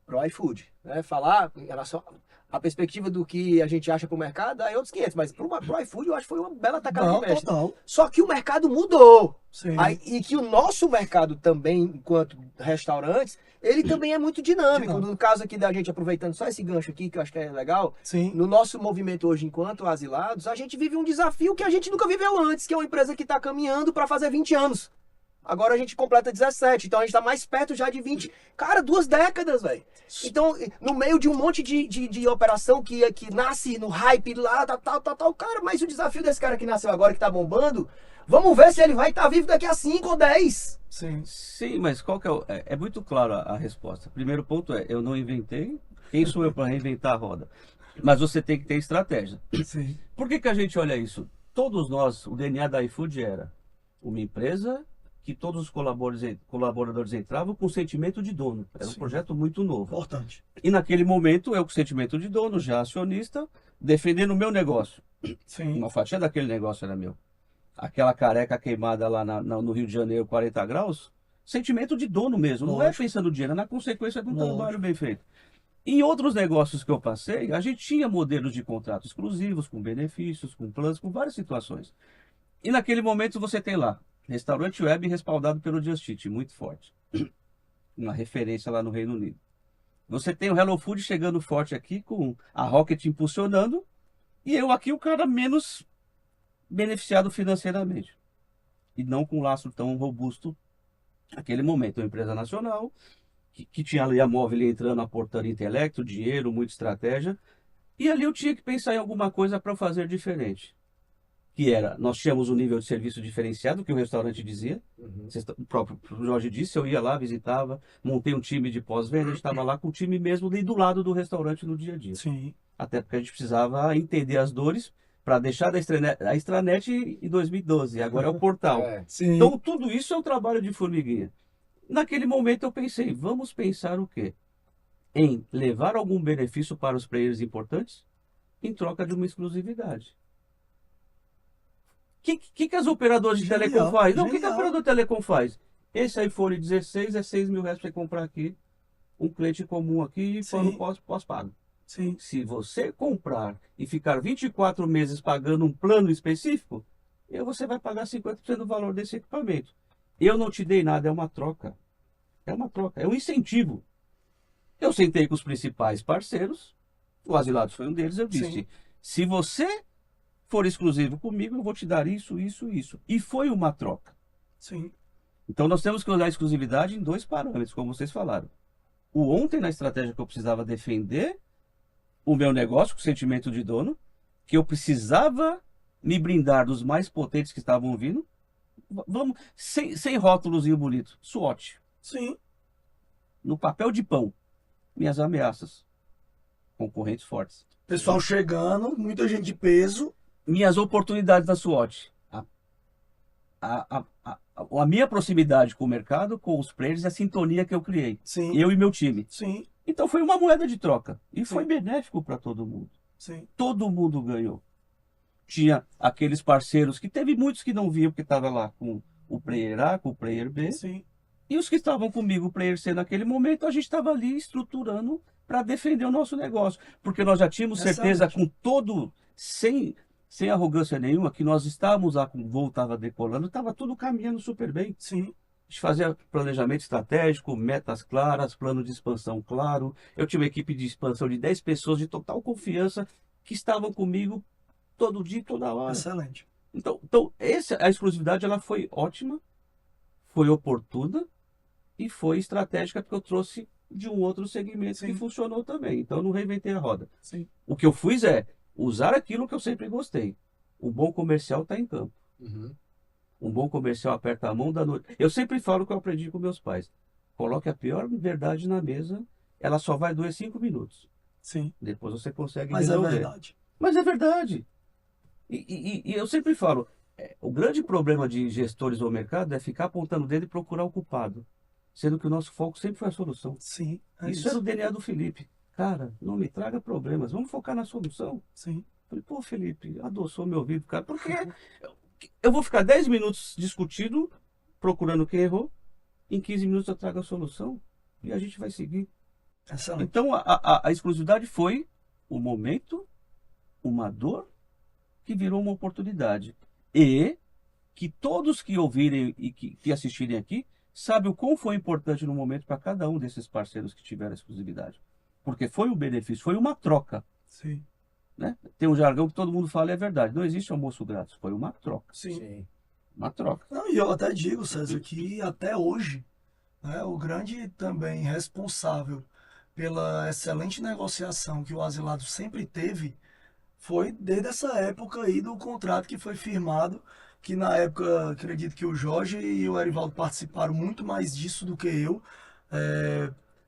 Pro iFood, né? Falar em relação a perspectiva do que a gente acha pro mercado, aí outros 500, mas pro iFood eu acho que foi uma bela tacada de mestre. Total. Só que o mercado mudou. Sim. E que o nosso mercado também, enquanto restaurantes, ele também é muito dinâmico. No caso aqui da gente, aproveitando só esse gancho aqui, que eu acho que é legal, Sim. no nosso movimento hoje, enquanto asilados, a gente vive um desafio que a gente nunca viveu antes, que é uma empresa que está caminhando para fazer 20 anos. Agora a gente completa 17, então a gente tá mais perto já de 20. Cara, 2 décadas, velho. Então, no meio de um monte de operação que nasce no hype lá, tal. Cara, mas o desafio desse cara que nasceu agora, que tá bombando, vamos ver se ele vai estar vivo daqui a 5 ou 10. Sim. Sim, mas qual que é muito claro a resposta. Primeiro ponto eu não inventei. Quem sou eu para reinventar a roda? Mas você tem que ter estratégia. Sim. Por que a gente olha isso? Todos nós, o DNA da iFood era uma empresa que todos os colaboradores entravam com sentimento de dono. Era um projeto muito novo. Importante. E naquele momento, eu com sentimento de dono, já acionista, defendendo o meu negócio. Sim. Uma fatia daquele negócio era meu. Aquela careca queimada lá no Rio de Janeiro, 40 graus, sentimento de dono mesmo. Não é pensando no dinheiro, é na consequência de um trabalho bem feito. Em outros negócios que eu passei, a gente tinha modelos de contratos exclusivos, com benefícios, com planos, com várias situações. E naquele momento você tem lá, restaurante web respaldado pelo Just Eat, muito forte. Uma referência lá no Reino Unido. Você tem o Hello Food chegando forte aqui, com a Rocket impulsionando, e eu aqui o cara menos beneficiado financeiramente. E não com um laço tão robusto naquele momento. Uma empresa nacional, que tinha ali a móvel entrando, aportando intelecto, dinheiro, muita estratégia. E ali eu tinha que pensar em alguma coisa para fazer diferente. Que era, nós tínhamos um nível de serviço diferenciado, que o restaurante dizia. O próprio Jorge disse, eu ia lá, visitava, montei um time de pós-venda, estava lá com o time mesmo ali do lado do restaurante no dia a dia. Sim. Até porque a gente precisava entender as dores para deixar a extranet em 2012, agora é o portal. Sim. Então tudo isso é um trabalho de formiguinha. Naquele momento eu pensei, vamos pensar o quê? Em levar algum benefício para os players importantes em troca de uma exclusividade. O que as operadoras de telecom fazem? Não, o que a operadora de telecom faz? Esse iPhone 16 é 6 mil reais para você comprar aqui. Um cliente comum aqui e plano pós-pago. Sim. Se você comprar e ficar 24 meses pagando um plano específico, você vai pagar 50% do valor desse equipamento. Eu não te dei nada, é uma troca. É uma troca, é um incentivo. Eu sentei com os principais parceiros, o Asilados foi um deles, eu disse, se você for exclusivo comigo, eu vou te dar isso. E foi uma troca. Sim. Então nós temos que usar a exclusividade em 2 parâmetros, como vocês falaram. O ontem, na estratégia que eu precisava defender o meu negócio com sentimento de dono, que eu precisava me blindar dos mais potentes que estavam vindo, vamos, sem rótulozinho bonito, SWOT. Sim. No papel de pão, minhas ameaças, concorrentes fortes. Pessoal chegando, muita gente de peso. minhas oportunidades da SWOT. A minha proximidade com o mercado, com os players e a sintonia que eu criei. Sim. Eu e meu time. Sim. Então foi uma moeda de troca. E Sim. foi benéfico para todo mundo. Sim. Todo mundo ganhou. Tinha aqueles parceiros que teve muitos que não viam porque estava lá com o player A, com o player B. Sim. E os que estavam comigo, o player C naquele momento, a gente estava ali estruturando para defender o nosso negócio. Porque nós já tínhamos certeza com todo, sem arrogância nenhuma, que nós estávamos lá, com o voo estava decolando, estava tudo caminhando super bem. Sim. A gente fazia planejamento estratégico, metas claras, plano de expansão claro. Eu tinha uma equipe de expansão de 10 pessoas de total confiança que estavam comigo todo dia e toda hora. Excelente. Então a exclusividade ela foi ótima, foi oportuna e foi estratégica porque eu trouxe de um outro segmento Sim. que funcionou também. Então eu não reinventei a roda. Sim. O que eu fiz é usar aquilo que eu sempre gostei. O bom comercial está em campo. Uhum. Um bom comercial aperta a mão da noite. Eu sempre falo o que eu aprendi com meus pais. Coloque a pior verdade na mesa, ela só vai doer 5 minutos. Sim. Depois você consegue Mas resolver. é verdade. Mas é verdade. E eu sempre falo, o grande problema de gestores do mercado é ficar apontando o dedo e procurar o culpado. Sendo que o nosso foco sempre foi a solução. Sim. Isso era o DNA do Felipe. Cara, não me traga problemas, vamos focar na solução. Sim. Falei, pô, Felipe, adoçou meu ouvido, cara, porque eu vou ficar 10 minutos discutindo, procurando quem errou, em 15 minutos eu trago a solução e a gente vai seguir. Excelente. Então a exclusividade foi o momento, uma dor que virou uma oportunidade. E que todos que ouvirem e que assistirem aqui sabem o quão foi importante no momento para cada um desses parceiros que tiveram exclusividade. Porque foi um benefício, foi uma troca. Sim. Né? Tem um jargão que todo mundo fala e é verdade. Não existe almoço grátis, foi uma troca. Sim. Sim. Uma troca. Não, e eu até digo, César, que até hoje, né, o grande também responsável pela excelente negociação que o Asilado sempre teve foi desde essa época aí do contrato que foi firmado, que na época acredito que o Jorge e o Erivaldo participaram muito mais disso do que eu,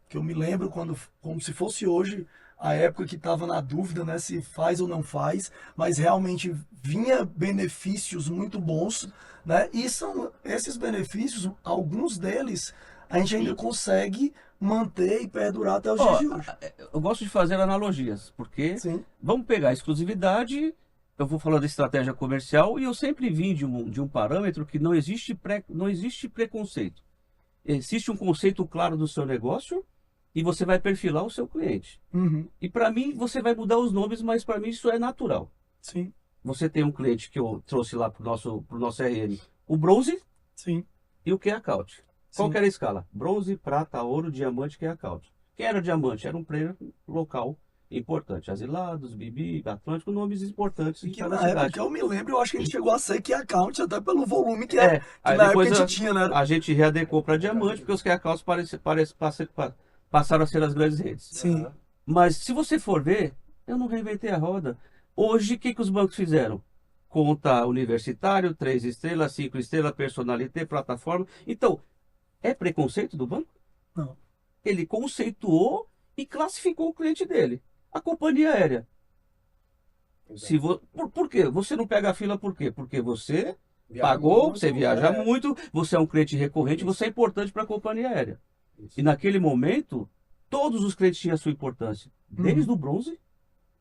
que eu me lembro como se fosse hoje, a época que estava na dúvida, né, se faz ou não faz, mas realmente vinha benefícios muito bons, né, e são esses benefícios, alguns deles a gente ainda consegue manter e perdurar até os dias de hoje. Eu gosto de fazer analogias, porque Sim. vamos pegar a exclusividade, eu vou falar da estratégia comercial, e eu sempre vim de um parâmetro que não existe preconceito. Existe um conceito claro do seu negócio e você vai perfilar o seu cliente. Uhum. E para mim, você vai mudar os nomes, mas para mim isso é natural. Sim. Você tem um cliente que eu trouxe lá para o nosso RM, o bronze Sim. e o Key-Account. Qual Sim. que era a escala? Bronze, prata, ouro, diamante, Key-Account. Quem era o diamante? Era um player local importante. Asilados, Bibi, Atlântico, nomes importantes Que para na a cidade. época, eu me lembro, eu acho que a gente chegou a ser Key Account até pelo volume que, que Aí na depois época a gente tinha, né? a gente readecou para diamante, porque os Key-Accounts passaram a ser as grandes redes. Sim. Aham. Mas se você for ver, eu não reinventei a roda. Hoje, o que os bancos fizeram? Conta universitário, 3 estrelas, 5 estrelas, personalité, plataforma. Então, é preconceito do banco? Não. Ele conceituou e classificou o cliente dele. A companhia aérea. Por quê? Você não pega a fila por quê? Porque você Viaja pagou, muito, você viaja é. muito, você é um cliente recorrente, você é importante para a companhia aérea. Isso. E naquele momento, todos os clientes tinham a sua importância. Desde o bronze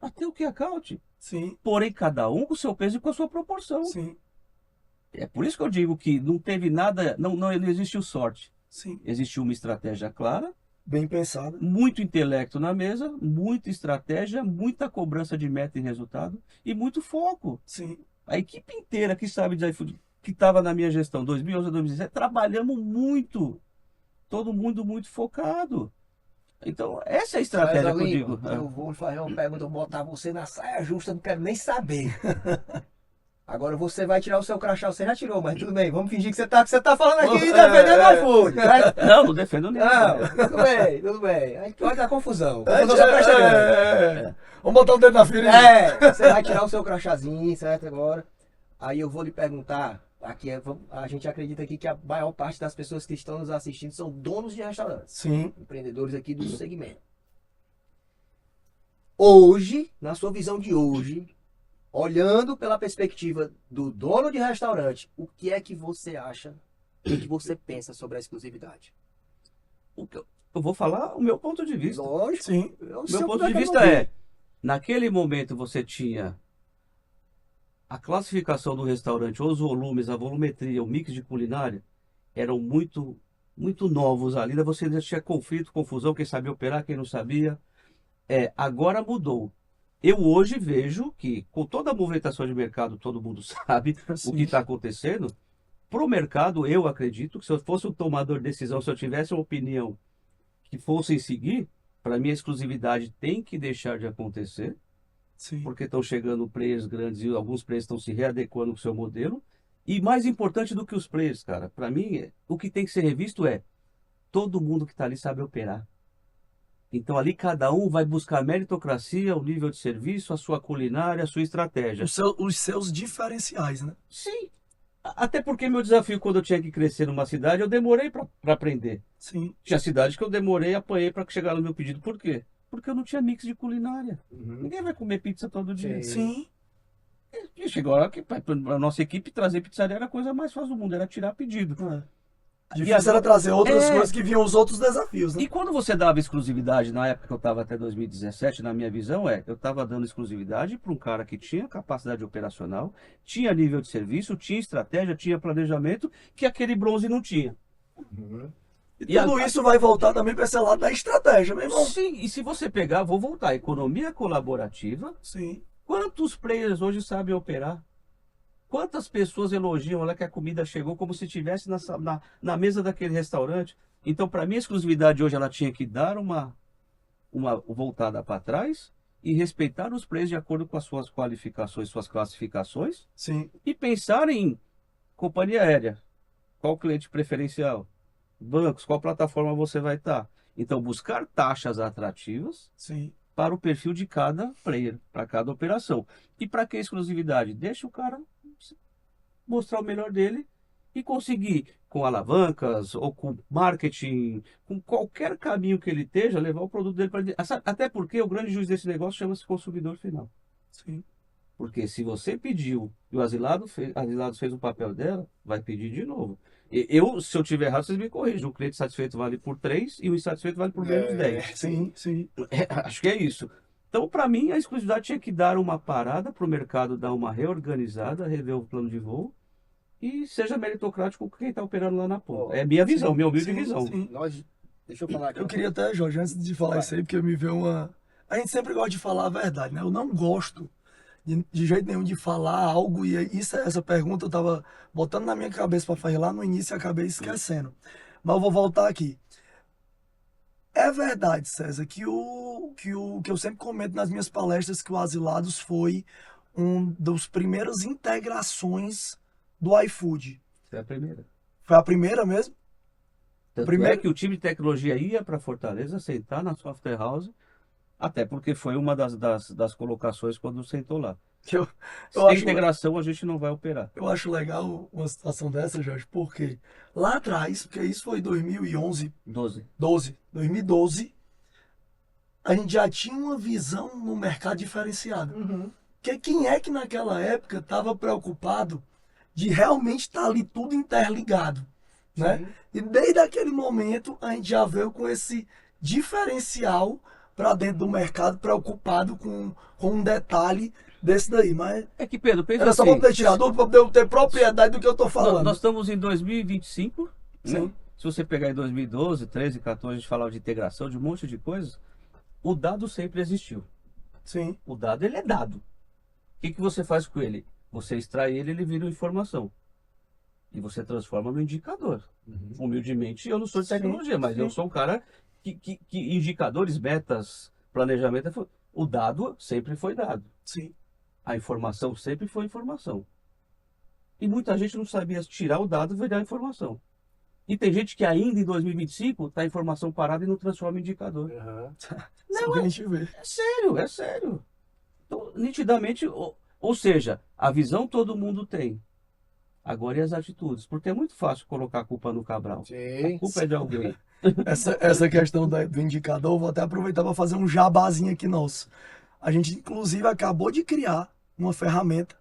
até o Key-Account. Sim. Porém, cada um com o seu peso e com a sua proporção. Sim. É por isso que eu digo que não teve nada, não existiu sorte. Sim. Existiu uma estratégia clara, Bem pensado. muito intelecto na mesa, muita estratégia, muita cobrança de meta e resultado e muito foco. Sim. A equipe inteira que sabe de iFood, que estava na minha gestão 2011 a 2017, trabalhamos muito. Todo mundo muito focado. Então, essa é a estratégia que eu digo. Eu vou fazer uma pergunta, eu vou botar você na saia justa, não quero nem saber. Agora você vai tirar o seu crachá, você já tirou, mas tudo bem, vamos fingir que você tá falando aqui defendendo o iFood, certo? Não defendo nenhum. Não, tudo bem. Aí pode dar confusão. Confusão só presta grande. Vamos botar o dedo na ferida. Você vai tirar o seu crachazinho, certo? Agora. Aí eu vou lhe perguntar, aqui a gente acredita aqui que a maior parte das pessoas que estão nos assistindo são donos de restaurantes. Sim. Empreendedores aqui do segmento. Hoje, na sua visão de hoje, olhando pela perspectiva do dono de restaurante, o que é que você acha, o que você pensa sobre a exclusividade? Eu vou falar o meu ponto de vista. Lógico. Sim. Eu O sei meu o que ponto vai de querer vista ouvir. é, naquele momento você tinha a classificação do restaurante, os volumes, a volumetria, o mix de culinária, eram muito novos ali. Você ainda tinha conflito, confusão, quem sabia operar, quem não sabia. Agora mudou. Eu hoje vejo que, com toda a movimentação de mercado, todo mundo sabe o Sim. que está acontecendo. Para o mercado, eu acredito que se eu fosse um tomador de decisão, se eu tivesse uma opinião que fossem seguir, para mim a exclusividade tem que deixar de acontecer, Sim. porque estão chegando players grandes e alguns players estão se readequando com o seu modelo. E mais importante do que os players, cara, para mim, o que tem que ser revisto é todo mundo que está ali sabe operar. Então ali cada um vai buscar a meritocracia, o nível de serviço, a sua culinária, a sua estratégia. Os seus diferenciais, né? Sim. Até porque meu desafio quando eu tinha que crescer numa cidade, eu demorei para aprender. Sim. Tinha cidades que eu demorei e apanhei para chegar no meu pedido. Por quê? Porque eu não tinha mix de culinária. Uhum. Ninguém vai comer pizza todo dia. Sim. E chegou a hora que para a nossa equipe trazer pizzaria era a coisa mais fácil do mundo, era tirar pedido. Difícil agora- era trazer outras É. coisas que vinham os outros desafios, né? E quando você dava exclusividade, na época que eu estava até 2017, na minha visão, eu estava dando exclusividade para um cara que tinha capacidade operacional, tinha nível de serviço, tinha estratégia, tinha planejamento, que aquele bronze não tinha. Uhum. E tudo isso vai voltar também para esse lado da estratégia, meu irmão. Sim, e se você pegar, vou voltar, economia colaborativa, Sim. quantos players hoje sabem operar? Quantas pessoas elogiam olha que a comida chegou como se estivesse na mesa daquele restaurante? Então, para mim, a exclusividade hoje ela tinha que dar uma voltada para trás e respeitar os players de acordo com as suas qualificações, suas classificações Sim. e pensar em companhia aérea, qual cliente preferencial, bancos, qual plataforma você vai estar. Então, buscar taxas atrativas Sim. para o perfil de cada player, para cada operação. E para que exclusividade? Deixa o cara mostrar o melhor dele e conseguir, com alavancas ou com marketing, com qualquer caminho que ele esteja, levar o produto dele para ele. Até porque o grande juiz desse negócio chama-se consumidor final. Sim. Porque se você pediu e o Asilados fez o papel dela, vai pedir de novo. Se eu tiver errado, vocês me corrijam. O cliente satisfeito vale por 3 e o insatisfeito vale por menos 10. Sim. Sim. Acho que é isso. Então, para mim, a exclusividade tinha que dar uma parada para o mercado dar uma reorganizada, rever o plano de voo e seja meritocrático com quem está operando lá na ponta. É minha visão, minha humilde visão. Sim. Deixa eu falar aqui. Eu queria até, Jorge, antes de falar isso aí, porque me veio uma. A gente sempre gosta de falar a verdade, né? Eu não gosto de jeito nenhum de falar algo, e essa pergunta eu tava botando na minha cabeça para fazer lá no início e acabei esquecendo. Mas eu vou voltar aqui. É verdade, César, que eu sempre comento nas minhas palestras que o Asilados foi um dos primeiras integrações do iFood. Essa é a primeira. Foi a primeira mesmo? Tanto Primeiro- é que o time de tecnologia ia para Fortaleza sentar na software house, até porque foi uma das colocações quando sentou lá. Que eu Se tem acho- integração, a gente não vai operar. Eu acho legal uma situação dessa, Jorge, porque lá atrás, porque isso foi 2011, 2012, a gente já tinha uma visão no mercado diferenciada. Uhum. Porque quem é que naquela época estava preocupado de realmente estar ali tudo interligado, né? Sim. E desde aquele momento a gente já veio com esse diferencial para dentro do mercado, preocupado com um detalhe desse daí. Mas É que, Pedro, pensa era só assim, para poder tirar dúvida, para poder ter propriedade do que eu estou falando. nós estamos em 2025, né? Sim. Se você pegar em 2012, 13, 14, a gente falava de integração, de um monte de coisas, o dado sempre existiu. Sim, O dado, ele é dado. O que você faz com ele? Você extrai ele, ele vira uma informação. E você transforma no indicador. Humildemente, eu não sou de Sim, tecnologia, mas sim. eu sou um cara que indicadores, metas, planejamento, o dado sempre foi dado. sim, A informação sempre foi informação. E muita gente não sabia tirar o dado e virar informação. E tem gente que ainda em 2025 está a informação parada e não transforma em indicador. Uhum. Só que a gente vê. É sério, é sério. Então, nitidamente, ou seja, a visão todo mundo tem. Agora e as atitudes? Porque é muito fácil colocar a culpa no Cabral. A Sim. culpa é de alguém. Essa questão do indicador, eu vou até aproveitar para fazer um jabazinho aqui nosso. A gente, inclusive, acabou de criar uma ferramenta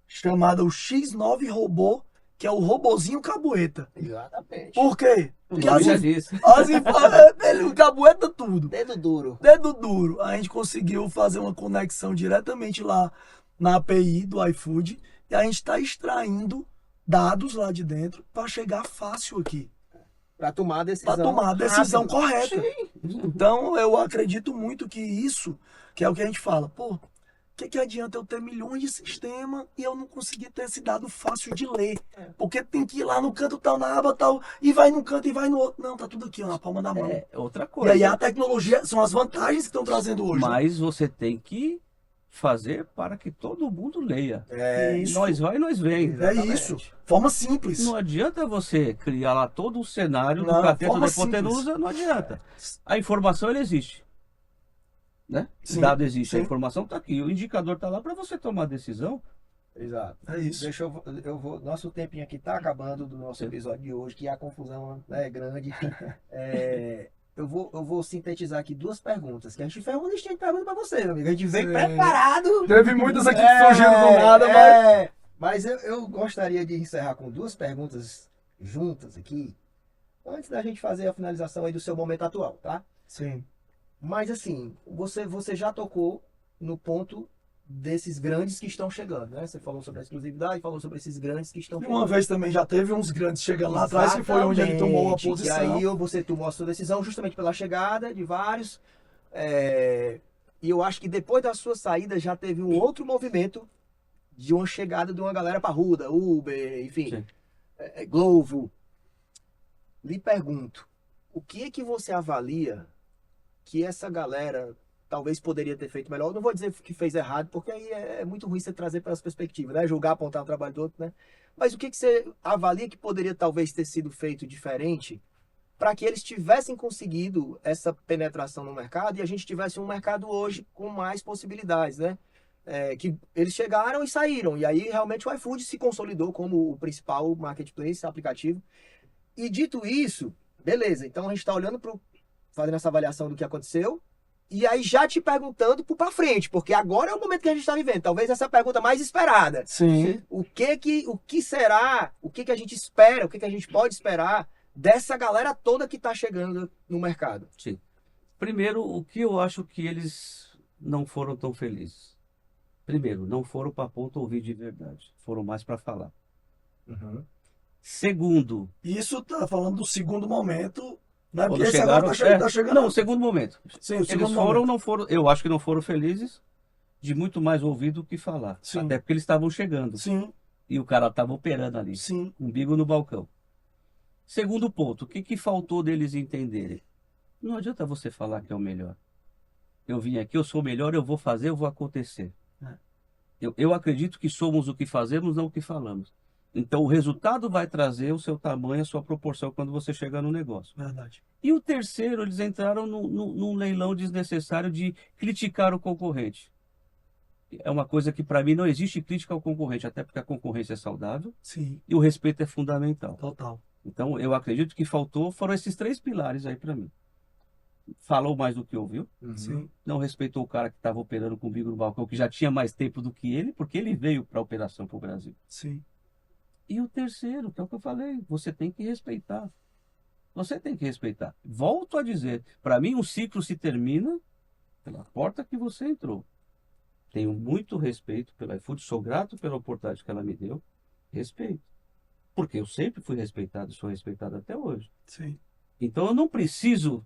chamada o X9 Robô, que é o robozinho cabueta. Exatamente. Por quê? O Porque nome já disse. ele cabueta tudo. Dedo duro. Dedo duro. A gente conseguiu fazer uma conexão diretamente lá na API do iFood e a gente está extraindo dados lá de dentro para chegar fácil aqui. Para tomar a decisão. Para tomar a decisão rápido. correta. Sim. Então, eu acredito muito que isso, que é o que a gente fala, pô, o que adianta eu ter milhões de sistemas e eu não conseguir ter esse dado fácil de ler? Porque tem que ir lá no canto tal, na aba tal, e vai num canto e vai no outro. Não, tá tudo aqui, ó, na palma da mão. É outra E coisa. aí a tecnologia, são as vantagens que estão trazendo hoje. Né? Mas você tem que fazer para que todo mundo leia. Isso. Nós vai e nós vem. É isso. Forma simples. Não adianta você criar lá todo o cenário do Não, cateto forma da hipotenusa, não adianta. A informação, ele existe. Né? Sim, O dado existe, sim. a informação está aqui. O indicador está lá para você tomar a decisão. Exato. É isso. Deixa eu vou. Nosso tempinho aqui tá acabando do nosso episódio de hoje, que a confusão é grande. Eu vou sintetizar aqui duas perguntas, que a gente fez uma listinha de perguntas para você, meu amigo. A gente veio Sim. preparado. Teve muitas aqui que surgiram do nada, mas... Mas eu gostaria de encerrar com duas perguntas juntas aqui, antes da gente fazer a finalização aí do seu momento atual, tá? Sim. Mas assim, você já tocou no ponto desses grandes que estão chegando, né? Você falou sobre a exclusividade, falou sobre esses grandes que estão E chegando. uma vez também já teve uns grandes chegando lá atrás, que foi onde ele tomou a Exatamente. posição. E aí você tomou a sua decisão justamente pela chegada de vários. E eu acho que depois da sua saída já teve um outro movimento de uma chegada de uma galera parruda, Uber, enfim, Sim. Glovo. Lhe pergunto, o que é que você avalia que essa galera talvez poderia ter feito melhor? Eu não vou dizer que fez errado, porque aí é muito ruim você trazer pelas perspectivas, né? Julgar, apontar o trabalho do outro, né? Mas o que você avalia que poderia talvez ter sido feito diferente para que eles tivessem conseguido essa penetração no mercado e a gente tivesse um mercado hoje com mais possibilidades, né? Que eles chegaram e saíram, e aí realmente o iFood se consolidou como o principal marketplace, aplicativo. E dito isso, beleza, então a gente está olhando fazendo essa avaliação do que aconteceu, e aí já te perguntando para frente, porque agora é o momento que a gente está vivendo, talvez essa é a pergunta mais esperada. Sim. O que será, o que a gente espera, o que a gente pode esperar dessa galera toda que está chegando no mercado? Sim. Primeiro, o que eu acho que eles não foram tão felizes. Primeiro, não foram para ponta ouvir de verdade, foram mais para falar. Uhum. Segundo, Isso tá falando do segundo momento, né? quando Porque esse agora chegaram, tá chegando. não, o segundo momento. Sim, o Eles segundo foram, momento. não foram, eu acho que não foram felizes de muito mais ouvir do que falar. Sim. Até porque eles estavam chegando Sim, e o cara estava operando ali, sim. umbigo no balcão. Segundo ponto, o que faltou deles entenderem? Não adianta você falar que é o melhor. Eu vim aqui, eu sou o melhor, eu vou fazer, eu vou acontecer. É. Eu acredito que somos o que fazemos, não o que falamos. Então o resultado vai trazer o seu tamanho, a sua proporção quando você chegar no negócio. Verdade. E o terceiro, eles entraram num leilão desnecessário de criticar o concorrente. É uma coisa que para mim não existe crítica ao concorrente, até porque a concorrência é saudável Sim, e o respeito é fundamental. total. Então eu acredito que foram esses três pilares aí para mim. Falou mais do que ouviu, Sim, não respeitou o cara que estava operando com o bico no balcão, que já tinha mais tempo do que ele, porque ele veio para a operação para o Brasil. sim. E o terceiro, que é o que eu falei, você tem que respeitar. Você tem que respeitar. Volto a dizer, para mim um ciclo se termina pela porta que você entrou. Tenho muito respeito pelo iFood, sou grato pela oportunidade que ela me deu. Respeito. Porque eu sempre fui respeitado, sou respeitado até hoje. Sim. Então eu não preciso,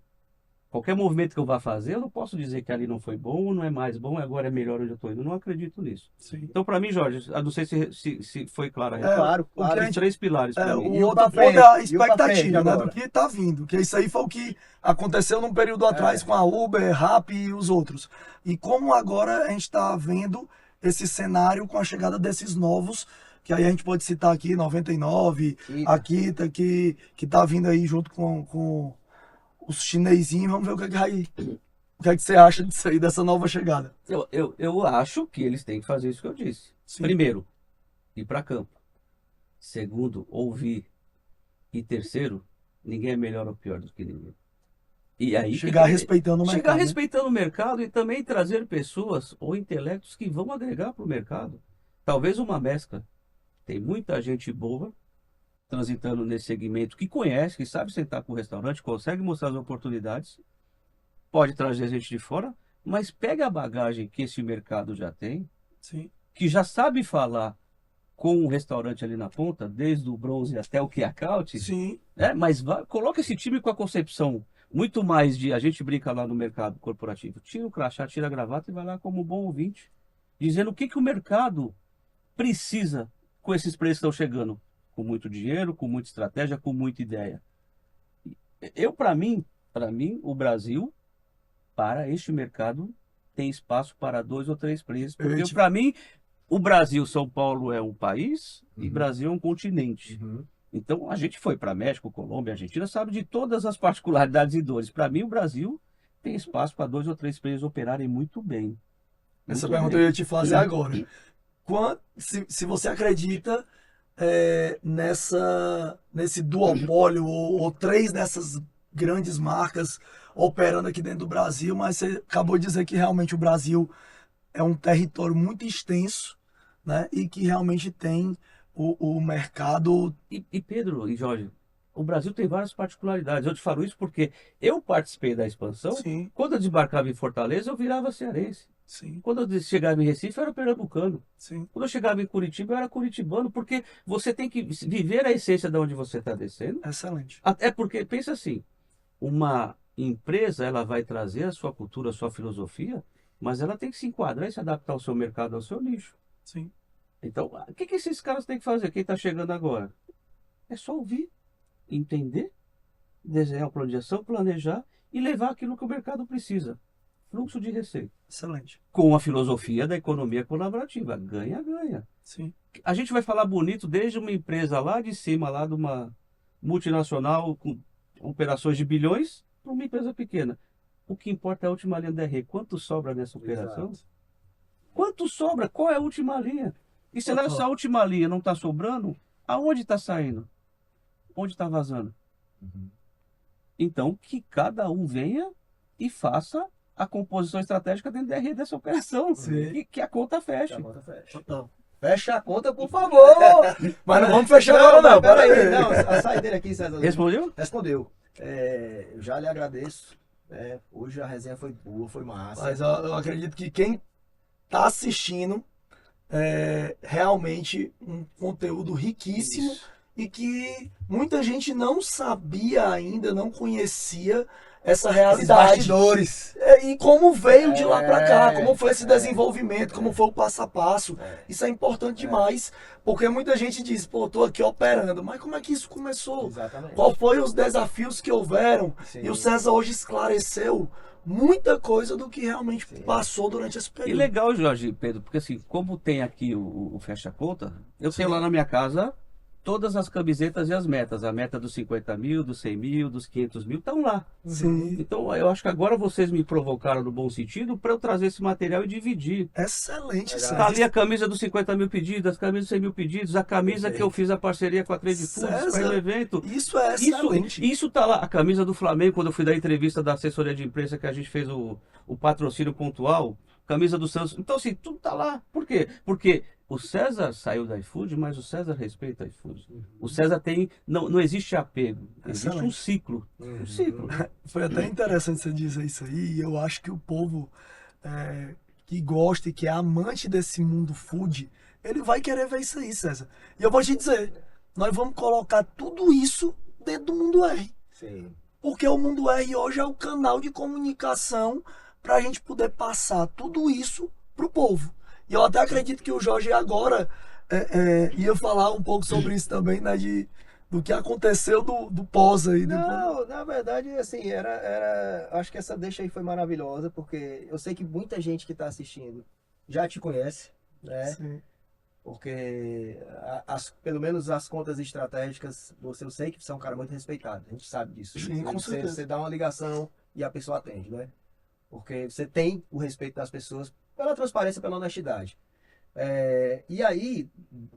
qualquer movimento que eu vá fazer, eu não posso dizer que ali não foi bom, ou não é mais bom, agora é melhor onde eu estou indo. Eu não acredito nisso. Sim. Então, para mim, Jorge, eu não sei se foi claro a Claro, o que a Os gente- três pilares para mim. O E o outro pra ponto é frente? a E o pra frente expectativa, né, agora? do que tá vindo. Que isso aí foi o que aconteceu num período atrás com a Uber, Rappi e os outros. E como agora a gente está vendo esse cenário com a chegada desses novos, que aí a gente pode citar aqui 99, Kita. a Kita, que tá vindo aí junto com os chinesinhos. Vamos ver o que é que você acha disso aí, dessa nova chegada. Eu acho que eles têm que fazer isso que eu disse. Sim. Primeiro, ir para campo. Segundo, ouvir. E terceiro, ninguém é melhor ou pior do que ninguém. E aí Chegar respeitando o chegar mercado. Né? respeitando o mercado e também trazer pessoas ou intelectos que vão agregar para o mercado. Talvez uma mescla. Tem muita gente boa transitando nesse segmento que conhece, que sabe sentar com o restaurante, consegue mostrar as oportunidades, pode trazer gente de fora, mas pega a bagagem que esse mercado já tem, Sim. que já sabe falar com o restaurante ali na ponta, desde o bronze até o Kiacaute, Sim. mas coloca esse time com a concepção muito mais de, a gente brinca lá no mercado corporativo, tira o crachá, tira a gravata e vai lá como bom ouvinte, dizendo o que o mercado precisa com esses preços que estão chegando, com muito dinheiro, com muita estratégia, com muita ideia. Para mim, o Brasil, para este mercado, tem espaço para 2 ou 3 players, porque Eita. para mim, o Brasil, São Paulo é um país e Uhum. Brasil é um continente. Uhum. Então, a gente foi para México, Colômbia, Argentina, sabe de todas as particularidades e dores. Para mim, o Brasil tem espaço para 2 ou 3 players operarem muito bem. Essa Muito pergunta bem. eu ia te fazer agora. Se você acredita nesse duopólio ou 3 dessas grandes marcas operando aqui dentro do Brasil, mas você acabou de dizer que realmente o Brasil é um território muito extenso, né? E que realmente tem o mercado. E Pedro e Jorge, o Brasil tem várias particularidades. Eu te falo isso porque eu participei da expansão. Sim, Quando eu desembarcava em Fortaleza, eu virava cearense. sim, Quando eu chegava em Recife, eu era pernambucano. sim. Quando eu chegava em Curitiba, eu era curitibano, porque você tem que viver a essência de onde você está descendo. Excelente. Até porque, pensa assim, uma empresa, ela vai trazer a sua cultura, a sua filosofia, mas ela tem que se enquadrar e se adaptar ao seu mercado, ao seu nicho. Sim. Então, o que esses caras têm que fazer? Quem está chegando agora? É só ouvir, entender, desenhar um plano de ação, planejar e levar aquilo que o mercado precisa. Fluxo de receita. Excelente. Com a filosofia da economia colaborativa. Ganha, ganha. Sim. A gente vai falar bonito desde uma empresa lá de cima, lá de uma multinacional com operações de bilhões, para uma empresa pequena. O que importa é a última linha da RE. Quanto sobra nessa operação? Exato. Quanto sobra? Qual é a última linha? E se Total. essa última linha não está sobrando, aonde está saindo? Onde está vazando? Uhum. Então, que cada um venha e faça a composição estratégica dentro da RE dessa operação. Sim. Que a conta feche. Que a conta fecha. Total. Fecha a conta, por favor! Mas não vamos fechar agora, não. Peraí. Não, a saideira aqui, César. Respondeu? Respondeu. Eu já lhe agradeço. Hoje a resenha foi boa, foi massa. Mas eu acredito que quem está assistindo realmente um conteúdo riquíssimo Isso. e que muita gente não sabia ainda, não conhecia essa Esses realidade. bastidores. E como veio de lá para cá, como foi esse é. desenvolvimento, como foi o passo a passo. Isso é importante demais, porque muita gente diz, pô, tô aqui operando, mas como é que isso começou? Exatamente. Qual foi os desafios que houveram? Sim. E o César hoje esclareceu muita coisa do que realmente Sim. passou durante esse E período. legal, Jorge e Pedro, porque assim, como tem aqui o Fecha Conta, eu tenho lá na minha casa todas as camisetas e as metas. A meta dos 50 mil, dos 100 mil, dos 500 mil, estão lá. Sim. Então, eu acho que agora vocês me provocaram no bom sentido para eu trazer esse material e dividir. Excelente, Legal. César. Tá ali a camisa dos 50 mil pedidos, a camisa dos 100 mil pedidos, a camisa Perfeito. que eu fiz a parceria com a Trade Foods para César, o evento. Isso é excelente. Isso tá lá, a camisa do Flamengo, quando eu fui dar entrevista da assessoria de imprensa que a gente fez o patrocínio pontual, camisa do Santos. Então, assim, tudo tá lá. Por quê? Porque o César saiu da iFood, mas o César respeita a iFood. O César tem. Não existe apego, existe um Excelente. ciclo. Um ciclo. Foi até interessante você dizer isso aí, e eu acho que o povo que gosta e que é amante desse mundo food, ele vai querer ver isso aí, César. E eu vou te dizer, nós vamos colocar tudo isso dentro do Mundo R. Sim. Porque o Mundo R hoje é o canal de comunicação para a gente poder passar tudo isso para o povo. E eu até acredito que o Jorge agora ia falar um pouco sobre isso também, né, do que aconteceu do pós aí. Não, na verdade, assim, acho que essa deixa aí foi maravilhosa, porque eu sei que muita gente que está assistindo já te conhece, né? Sim. Porque pelo menos as contas estratégicas, eu sei que você é um cara muito respeitado, a gente sabe disso. Sim, com certeza. Você dá uma ligação e a pessoa atende, né? Porque você tem o respeito das pessoas pela transparência, pela honestidade. E aí,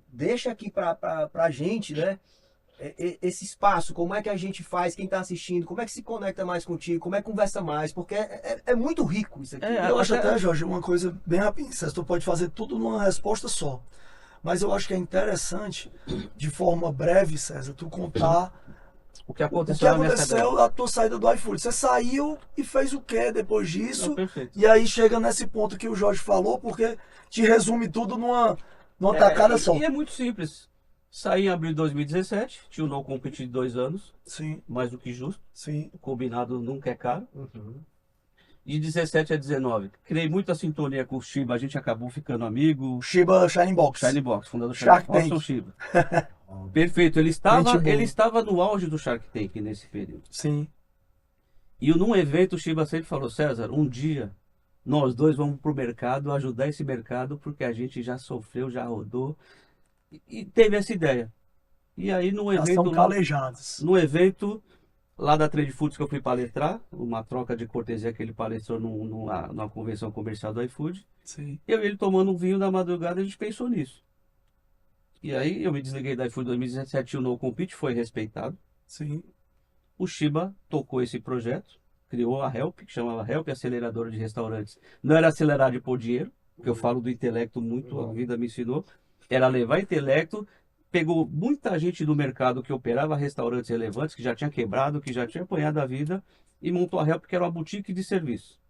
deixa aqui pra gente, né? esse espaço, como é que a gente faz, quem está assistindo, como é que se conecta mais contigo, como é que conversa mais, porque é muito rico isso aqui. Eu acho até, Jorge, uma coisa bem rapidinha, César, tu pode fazer tudo numa resposta só. Mas eu acho que é interessante, de forma breve, César, tu contar O que o que aconteceu na minha aconteceu saída? a tua saída do iFood. Você saiu e fez o quê depois Não, disso? perfeito. E aí chega nesse ponto que o Jorge falou, porque te resume tudo numa tacada só. E é muito simples. Saí em abril de 2017, tinha um no compete de 2 anos, Sim, mais do que justo. sim, O combinado nunca é caro. Uhum. De 17 a 19, criei muita sintonia com o Shiba, a gente acabou ficando amigo. Shiba Shining Box. Shine Box, fundador do Shark Shine Box, Tank. Shiba. Perfeito, ele Gente boa. estava no auge do Shark Tank nesse período. Sim, E num evento o Shiba sempre falou, César, um dia nós dois vamos pro mercado, ajudar esse mercado, porque a gente já sofreu, já rodou. E teve essa ideia. E aí já estão calejados. no evento lá da Trade Foods que eu fui palestrar, uma troca de cortesia que ele palestrou numa convenção comercial do iFood, Sim, eu e ele tomando um vinho na madrugada, a gente pensou nisso. E aí eu me desliguei da iFood em 2017, o No Compete foi respeitado. sim, O Shiba tocou esse projeto, criou a Help, que chamava Help Aceleradora de Restaurantes. Não era acelerar de pôr dinheiro, porque eu falo do intelecto muito, a vida me ensinou. Era levar intelecto, pegou muita gente do mercado que operava restaurantes relevantes, que já tinha quebrado, que já tinha apanhado a vida, e montou a Help, que era uma boutique de serviço.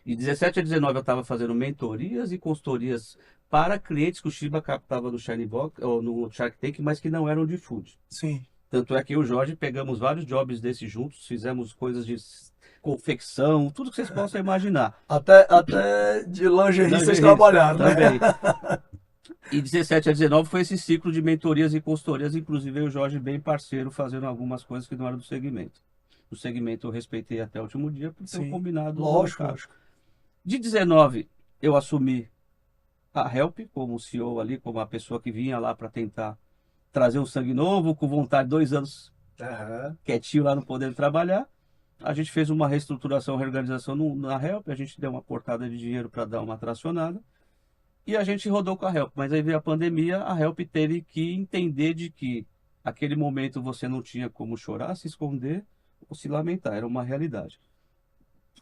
De 17 a 19 eu estava fazendo mentorias e consultorias para clientes que o Shiba captava no Shine Box, ou no Shark Tank, mas que não eram de food. sim. Tanto é que eu e o Jorge pegamos vários jobs desses juntos, fizemos coisas de confecção, tudo que vocês possam imaginar. Até de lingerie vocês Lingerie, trabalharam, né? também. E 17 a 19 foi esse ciclo de mentorias e consultorias, inclusive eu e o Jorge bem parceiro, fazendo algumas coisas que não eram do segmento. O segmento eu respeitei até o último dia, porque foi Sim, combinado. lógico, no mercado. lógico. De 19, eu assumi a Help como CEO ali, como a pessoa que vinha lá para tentar trazer um sangue novo, com vontade, 2 anos Aham. quietinho lá não podendo trabalhar. A gente fez uma reestruturação, reorganização na Help, a gente deu uma portada de dinheiro para dar uma tracionada e a gente rodou com a Help. Mas aí veio a pandemia, a Help teve que entender de que aquele momento você não tinha como chorar, se esconder ou se lamentar, era uma realidade.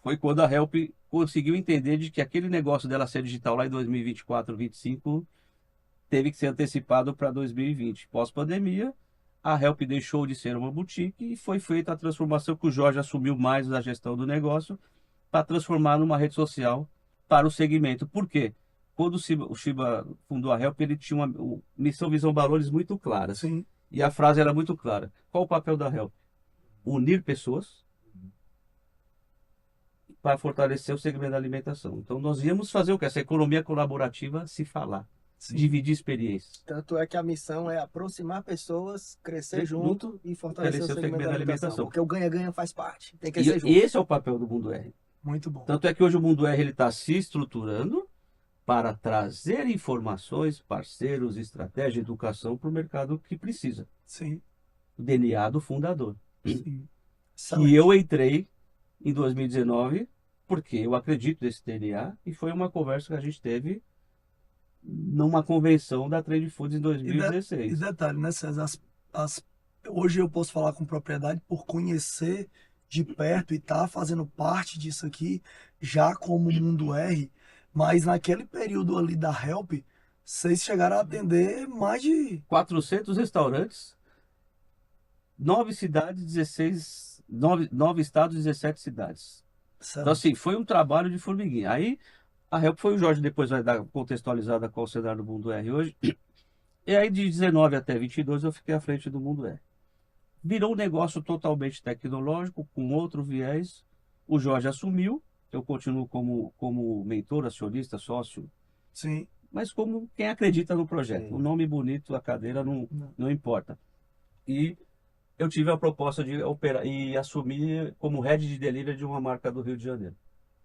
Foi quando a Help conseguiu entender de que aquele negócio dela ser digital lá em 2024, 2025 teve que ser antecipado para 2020. Pós-pandemia, a Help deixou de ser uma boutique e foi feita a transformação que o Jorge assumiu mais da gestão do negócio para transformar numa rede social para o segmento. Por quê? Quando o Shiba fundou a Help, ele tinha uma missão, visão, valores muito claras. Sim, E a frase era muito clara. Qual o papel da Help? Unir pessoas para fortalecer o segmento da alimentação. Então nós íamos fazer o que? Essa economia colaborativa se falar, sim. dividir experiências. Tanto é que a missão é aproximar pessoas, crescer Junto, junto e fortalecer o segmento da alimentação. Porque o ganha-ganha faz parte. Tem que E ser junto. esse é o papel do Mundo R. Muito bom. Tanto é que hoje o Mundo R está se estruturando para trazer informações, parceiros, estratégia, educação para o mercado que precisa. Sim, O DNA do fundador. sim. Que eu entrei em 2019 porque eu acredito nesse DNA e foi uma conversa que a gente teve numa convenção da Trade Foods em E 2016. detalhe, né, César? Hoje eu posso falar com propriedade por conhecer de perto e estar fazendo parte disso aqui, já como Mundo R, mas naquele período ali da Help, vocês chegaram a atender mais de 400 restaurantes, 9 cidades, 16, 9 estados, 17 cidades. Então, assim, foi um trabalho de formiguinha. Aí, a Help foi o Jorge, depois vai dar contextualizada qual o cenário do Mundo R hoje. E aí, de 19 até 22, eu fiquei à frente do Mundo R. Virou um negócio totalmente tecnológico, com outro viés. O Jorge assumiu, eu continuo como mentor, acionista, sócio, Sim, mas como quem acredita no projeto. Sim. O nome bonito, a cadeira não importa. E eu tive a proposta de operar e assumir como head de delivery de uma marca do Rio de Janeiro.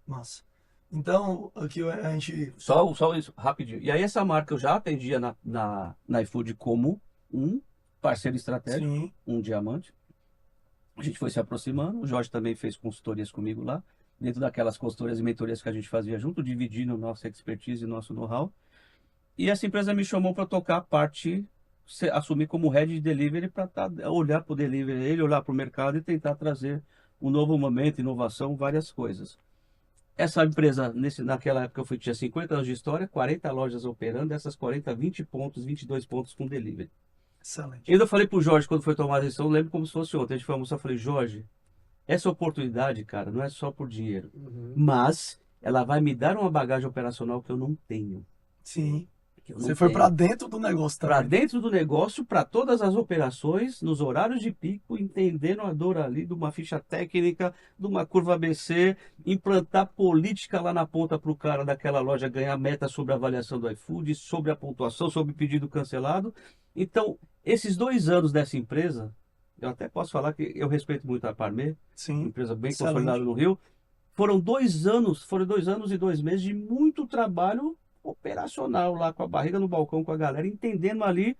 massa. Então, aqui a gente. Só isso, rapidinho. E aí essa marca eu já atendia na iFood como um parceiro estratégico, Sim, um diamante. A gente foi se aproximando, o Jorge também fez consultorias comigo lá, dentro daquelas consultorias e mentorias que a gente fazia junto, dividindo nossa expertise e nosso know-how. E essa empresa me chamou para tocar a parte assumir como head de delivery para olhar para o delivery, ele olhar para o mercado e tentar trazer um novo momento, inovação, várias coisas. Essa empresa, naquela época eu tinha 50 anos de história, 40 lojas operando, dessas 40, 20 pontos, 22 pontos com delivery. Excelente. E ainda falei pro Jorge, quando foi tomar a decisão, eu lembro como se fosse ontem, a gente foi almoçar, eu falei, Jorge, essa oportunidade, cara, não é só por dinheiro, mas ela vai me dar uma bagagem operacional que eu não tenho. Sim. Que eu não Você foi tenho. para dentro do negócio Para também. dentro do negócio, para todas as operações, nos horários de pico, entendendo a dor ali de uma ficha técnica, de uma curva ABC, implantar política lá na ponta para o cara daquela loja ganhar meta sobre a avaliação do iFood, sobre a pontuação, sobre o pedido cancelado. Então, esses 2 anos dessa empresa, eu até posso falar que eu respeito muito a Parmê, Sim. empresa bem Excelente. consolidada no Rio. Foram 2 anos e 2 meses de muito trabalho operacional lá, com a barriga no balcão com a galera, entendendo ali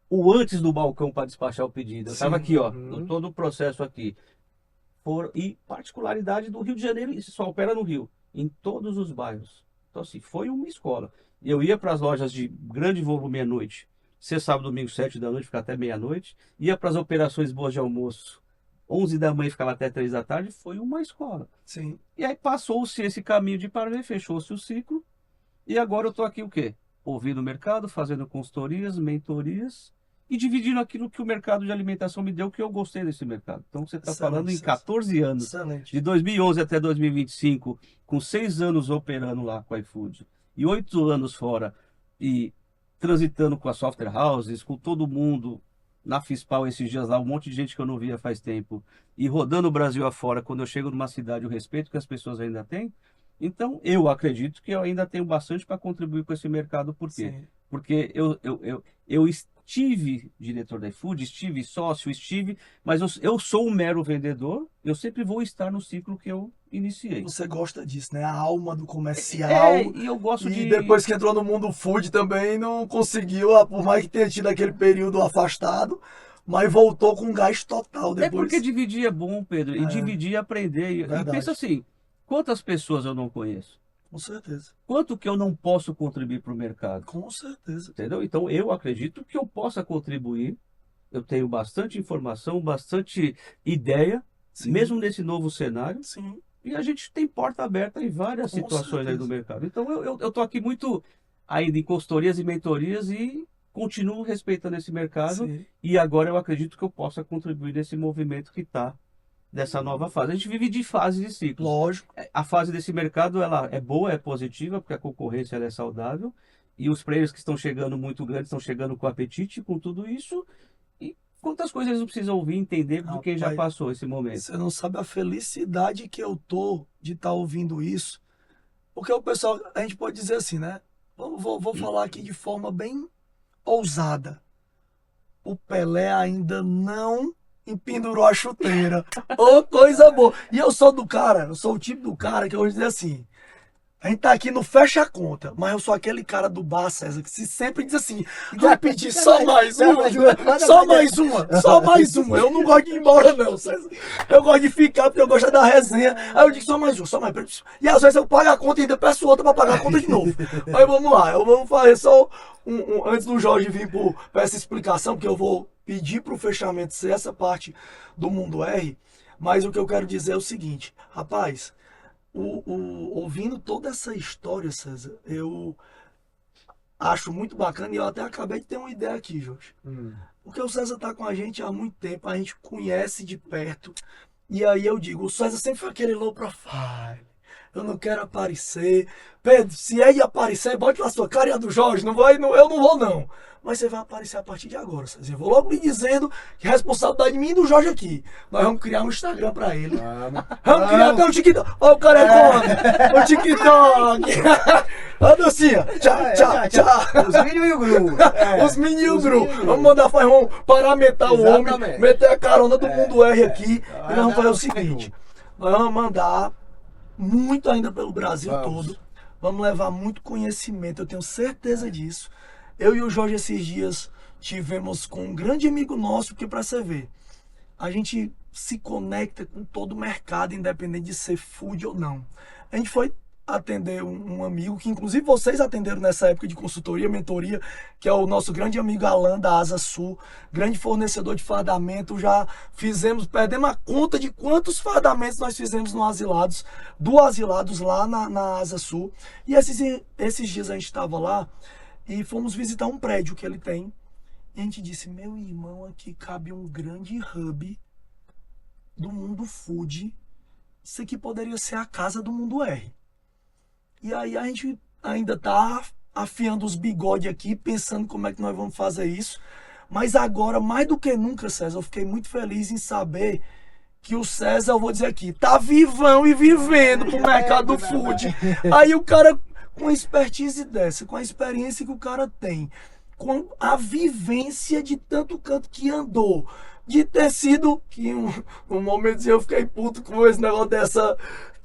o antes do balcão para despachar o pedido. Eu estava Sim. aqui, ó, todo o processo aqui. E particularidade do Rio de Janeiro, isso só opera no Rio, em todos os bairros. Então, assim, foi uma escola. Eu ia para as lojas de grande volume à noite, sexta, sábado, domingo, 7 da noite, ficar até meia-noite. Ia para as operações boas de almoço, 11 da manhã, ficava até 3 da tarde. Foi uma escola. Sim. E aí passou-se esse caminho de Parmê, fechou-se o ciclo. E agora eu estou aqui o quê? Ouvindo o mercado, fazendo consultorias, mentorias e dividindo aquilo que o mercado de alimentação me deu, que eu gostei desse mercado. Então você está falando em 14 anos, Excelente. de 2011 até 2025, com 6 anos operando lá com a iFood e 8 anos fora e transitando com as software houses, com todo mundo na Fispal esses dias lá, um monte de gente que eu não via faz tempo e rodando o Brasil afora. Quando eu chego numa cidade, o respeito que as pessoas ainda têm. Então, eu acredito que eu ainda tenho bastante para contribuir com esse mercado. Por quê? Sim. Porque eu estive diretor da iFood, estive sócio, mas eu sou um mero vendedor, eu sempre vou estar no ciclo que eu iniciei. Você gosta disso, né? A alma do comercial. E eu gosto E depois que entrou no mundo food também não conseguiu, por mais que tenha tido aquele período afastado, mas voltou com gás total depois. É porque dividir é bom, Pedro, e dividir é aprender. E pensa assim, quantas pessoas eu não conheço? Com certeza. Quanto que eu não posso contribuir para o mercado? Com certeza. Entendeu? Então eu acredito que eu possa contribuir. Eu tenho bastante informação, bastante ideia, Sim. mesmo nesse novo cenário. Sim. E a gente tem porta aberta em várias Com situações aí certeza. do mercado. Então eu estou aqui muito ainda em consultorias e mentorias e continuo respeitando esse mercado. Sim. E agora eu acredito que eu possa contribuir nesse movimento que está dessa nova fase. A gente vive de fases e ciclos. Lógico. A fase desse mercado ela é boa, é positiva, porque a concorrência ela é saudável. E os players que estão chegando muito grandes estão chegando com apetite, com tudo isso. E quantas coisas eles não precisam ouvir e entender de quem já passou esse momento. Você não sabe a felicidade que eu tô de estar ouvindo isso. Porque o pessoal, a gente pode dizer assim, né? Vou falar aqui de forma bem ousada. O Pelé ainda não empendurou a chuteira. Ô, coisa boa. E eu sou o tipo do cara que eu vou dizer assim, a gente tá aqui no fecha a conta, mas eu sou aquele cara do bar, César, que se sempre diz assim, vai pedir só mais uma, só mais uma. Eu não gosto de ir embora não, César. Eu gosto de ficar porque eu gosto da resenha. Aí eu digo só mais uma. E às vezes eu pago a conta e ainda peço outra pra pagar a conta de novo. Aí vamos lá, eu vou fazer só antes do Jorge vir pra essa explicação, porque eu vou pedir pro fechamento ser essa parte do Mundo R, mas o que eu quero dizer é o seguinte, rapaz, ouvindo toda essa história, César, eu acho muito bacana e eu até acabei de ter uma ideia aqui, Jorge. Porque o César tá com a gente há muito tempo, a gente conhece de perto, e aí eu digo, o César sempre foi aquele low profile, eu não quero aparecer. Pedro, se é de aparecer, bote lá sua cara e a do Jorge, eu não vou não. Mas você vai aparecer a partir de agora, César. Eu vou logo lhe dizendo que a responsabilidade de mim e do Jorge aqui. Nós vamos criar um Instagram pra ele. Vamos criar até um TikTok. Olha o cara é o TikTok. A docinha. Tchau. Os meninos e o Gru. Os meninos e o Gru. Vamos mandar fazer paramentar o homem, meter a carona do Mundo R aqui. E nós vamos fazer o seguinte. Nós vamos mandar muito ainda pelo Brasil todo. Vamos levar muito conhecimento, eu tenho certeza disso. Eu e o Jorge esses dias tivemos com um grande amigo nosso, porque para você ver, a gente se conecta com todo o mercado, independente de ser food ou não. A gente foi atender um amigo, que inclusive vocês atenderam nessa época de consultoria, mentoria, que é o nosso grande amigo Alan da Asa Sul, grande fornecedor de fardamento. Já perdemos a conta de quantos fardamentos nós fizemos no Asilados, do Asilados lá na Asa Sul. E esses dias a gente estava lá e fomos visitar um prédio que ele tem. E a gente disse, meu irmão, aqui cabe um grande hub do Mundo Food. Isso aqui poderia ser a casa do Mundo R. E aí a gente ainda tá afiando os bigodes aqui, pensando como é que nós vamos fazer isso. Mas agora, mais do que nunca, César, eu fiquei muito feliz em saber que o César, eu vou dizer aqui, tá vivão e vivendo pro mercado do food. Aí o cara, com a expertise dessa, com a experiência que o cara tem, com a vivência de tanto canto que andou, de ter sido, que um momento eu fiquei puto com esse negócio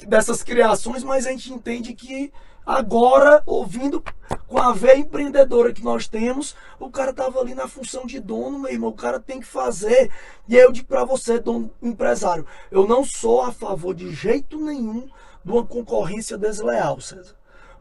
dessas criações, mas a gente entende que agora, ouvindo com a veia empreendedora que nós temos, o cara tava ali na função de dono, meu irmão, o cara tem que fazer. E aí eu digo pra você, dono empresário, eu não sou a favor de jeito nenhum de uma concorrência desleal, César.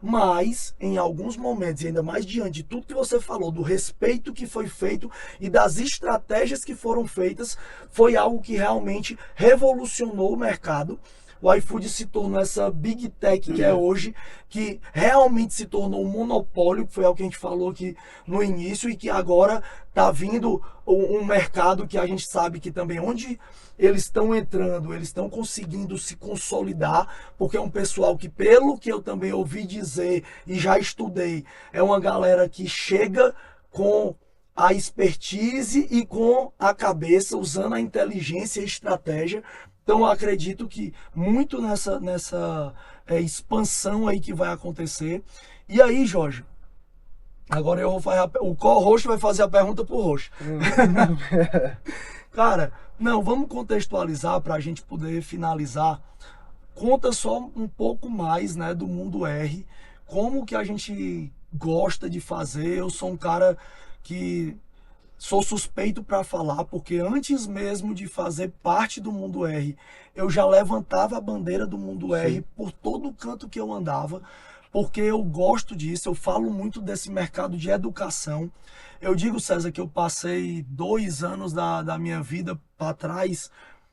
Mas, em alguns momentos, e ainda mais diante de tudo que você falou, do respeito que foi feito e das estratégias que foram feitas, foi algo que realmente revolucionou o mercado. O iFood se tornou essa big tech que é hoje, que realmente se tornou um monopólio, que foi algo que a gente falou aqui no início, e que agora está vindo um mercado que a gente sabe que também onde eles estão entrando, eles estão conseguindo se consolidar, porque é um pessoal que, pelo que eu também ouvi dizer e já estudei, é uma galera que chega com a expertise e com a cabeça, usando a inteligência e a estratégia. Então eu acredito que muito nessa expansão aí que vai acontecer. E aí, Jorge, agora eu vou fazer o co-host vai fazer a pergunta pro host. Cara, não, vamos contextualizar para a gente poder finalizar. Conta só um pouco mais, né, do Mundo R, como que a gente gosta de fazer. Eu sou um cara que sou suspeito para falar, porque antes mesmo de fazer parte do Mundo R, eu já levantava a bandeira do Mundo R por todo o canto que eu andava, porque eu gosto disso, eu falo muito desse mercado de educação. Eu digo, César, que eu passei 2 anos da minha vida para trás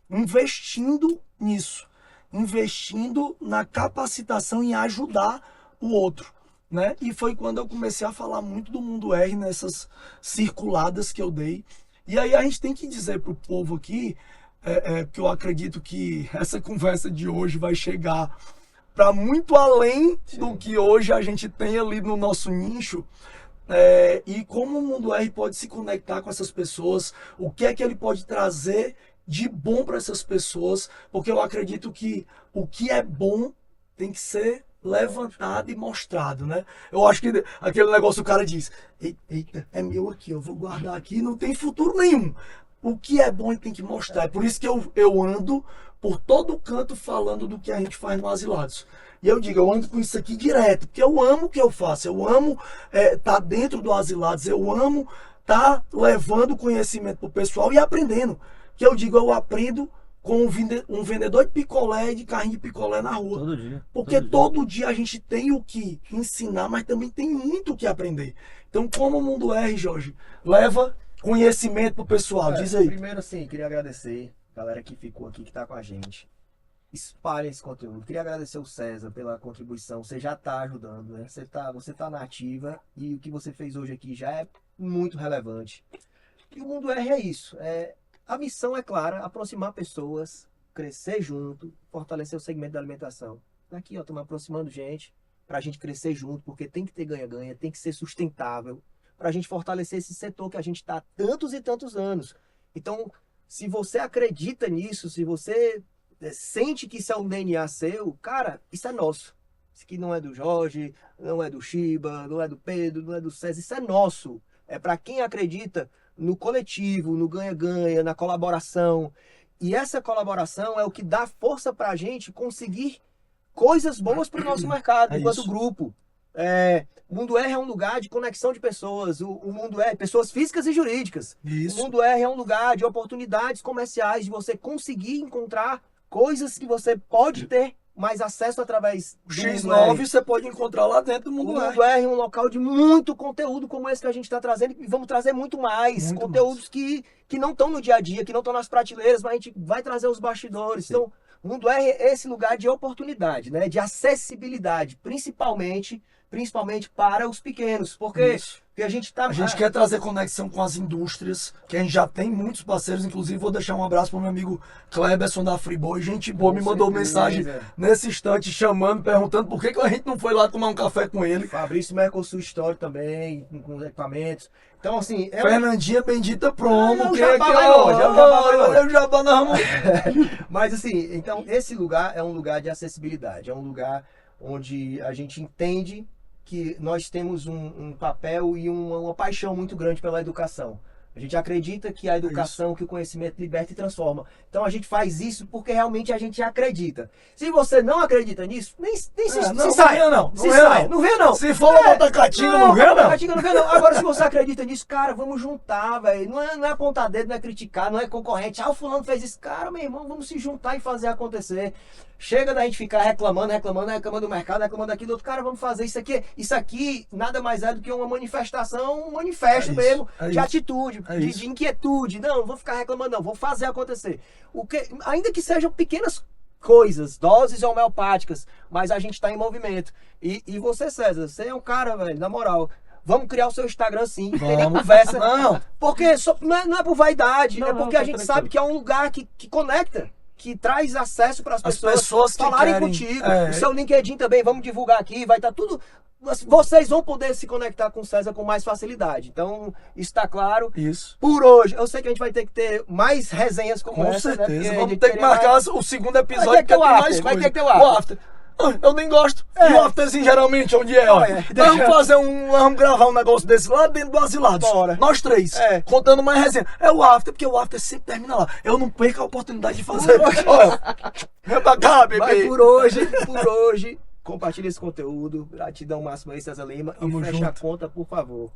investindo nisso, investindo na capacitação em ajudar o outro, né? E foi quando eu comecei a falar muito do Mundo R nessas circuladas que eu dei. E aí a gente tem que dizer para o povo aqui, que eu acredito que essa conversa de hoje vai chegar para muito além do que hoje a gente tem ali no nosso nicho. E como o Mundo R pode se conectar com essas pessoas, o que é que ele pode trazer de bom para essas pessoas, porque eu acredito que o que é bom tem que ser levantado e mostrado, né? Eu acho que aquele negócio o cara diz, eita, é meu aqui, eu vou guardar aqui, não tem futuro nenhum. O que é bom ele tem que mostrar. É por isso que eu ando por todo canto falando do que a gente faz no Asilados. E eu digo, eu ando com isso aqui direto, porque eu amo o que eu faço, eu amo tá dentro do Asilados, eu amo tá levando conhecimento pro pessoal e aprendendo. Que eu digo, eu aprendo com um vendedor de picolé e de carrinho de picolé na rua. Todo dia. Porque todo dia a gente tem o que ensinar, mas também tem muito o que aprender. Então, como o Mundo R, Jorge, leva conhecimento pro pessoal, diz aí. Primeiro, assim, queria agradecer a galera que ficou aqui, que tá com a gente. Espalhe esse conteúdo. Queria agradecer o César pela contribuição. Você já tá ajudando, né? Você tá na ativa e o que você fez hoje aqui já é muito relevante. E o Mundo R é isso. A missão é clara, aproximar pessoas, crescer junto, fortalecer o segmento da alimentação. Aqui, ó, estamos aproximando gente pra gente crescer junto, porque tem que ter ganha-ganha, tem que ser sustentável, pra gente fortalecer esse setor que a gente tá há tantos e tantos anos. Então, se você acredita nisso, se você sente que isso é um DNA seu, cara, isso é nosso. Isso aqui não é do Jorge, não é do Shiba, não é do Pedro, não é do César, isso é nosso. É para quem acredita no coletivo, no ganha-ganha, na colaboração. E essa colaboração é o que dá força para a gente conseguir coisas boas para o nosso mercado, enquanto grupo. O Mundo R é um lugar de conexão de pessoas. O Mundo R, pessoas físicas e jurídicas. Isso. O Mundo R é um lugar de oportunidades comerciais, de você conseguir encontrar coisas que você pode ter mais acesso através do X9 você pode encontrar lá dentro do O Mundo Mundo R. R é um local de muito conteúdo como esse que a gente está trazendo e vamos trazer muito mais. Muito Conteúdos que não estão no dia a dia, que não estão nas prateleiras, mas a gente vai trazer os bastidores. Sim. Então, o Mundo R é esse lugar de oportunidade, né? De acessibilidade, principalmente para os pequenos. Porque a gente tá. A gente quer trazer conexão com as indústrias, que a gente já tem muitos parceiros, inclusive vou deixar um abraço para o meu amigo Kleberson da Friboi, gente boa, me mandou mensagem nesse instante chamando, perguntando por que a gente não foi lá tomar um café com ele. Fabrício Mercosul Store também, com os equipamentos. Então, assim... Fernandinha Bendita Promo, Eu que já é que vai longe, eu já vai longe. eu já vou na Mas assim, então esse lugar é um lugar de acessibilidade, é um lugar onde a gente entende que nós temos um papel e uma paixão muito grande pela educação. A gente acredita que a educação, que o conhecimento liberta e transforma. Então a gente faz isso porque realmente a gente acredita. Se você não acredita nisso, nem se saia. Não venha não. Se for uma Botacatinga, não venha não. Agora, se você acredita nisso, cara, vamos juntar, velho. Não é apontar dedo, não é criticar, não é concorrente. O fulano fez isso. Cara, meu irmão, vamos se juntar e fazer acontecer. Chega da gente ficar reclamando do mercado, reclamando daquilo outro. Cara, vamos fazer isso aqui. Isso aqui nada mais é do que uma manifestação, um manifesto mesmo de atitude, de inquietude. Não vou ficar reclamando, não. Vou fazer acontecer. Ainda que sejam pequenas coisas, doses homeopáticas, mas a gente está em movimento. E você, César, você é um cara, velho, na moral. Vamos criar o seu Instagram sim, tem nem conversa. Não, porque não é por vaidade, é porque a gente sabe que é um lugar que conecta, que traz acesso para as pessoas falarem contigo. O seu LinkedIn também, vamos divulgar aqui, vai estar tudo. Vocês vão poder se conectar com o César com mais facilidade. Então, está claro. Isso. Por hoje, eu sei que a gente vai ter que ter mais resenhas como essa. Com certeza. Né? Vamos ter que marcar o segundo episódio. Vai ter que ter o after. Eu nem gosto. E o afterzinho geralmente onde é? Vamos gravar um negócio desse lá dentro do Asilados. Bora. Nós três. Contando mais resenha. É o after, porque o after sempre termina lá. Eu não perco a oportunidade de fazer. Vem pra cá, bebê. Mas por hoje, compartilhe esse conteúdo. Gratidão máxima aí, César Lima. E fecha a conta, por favor.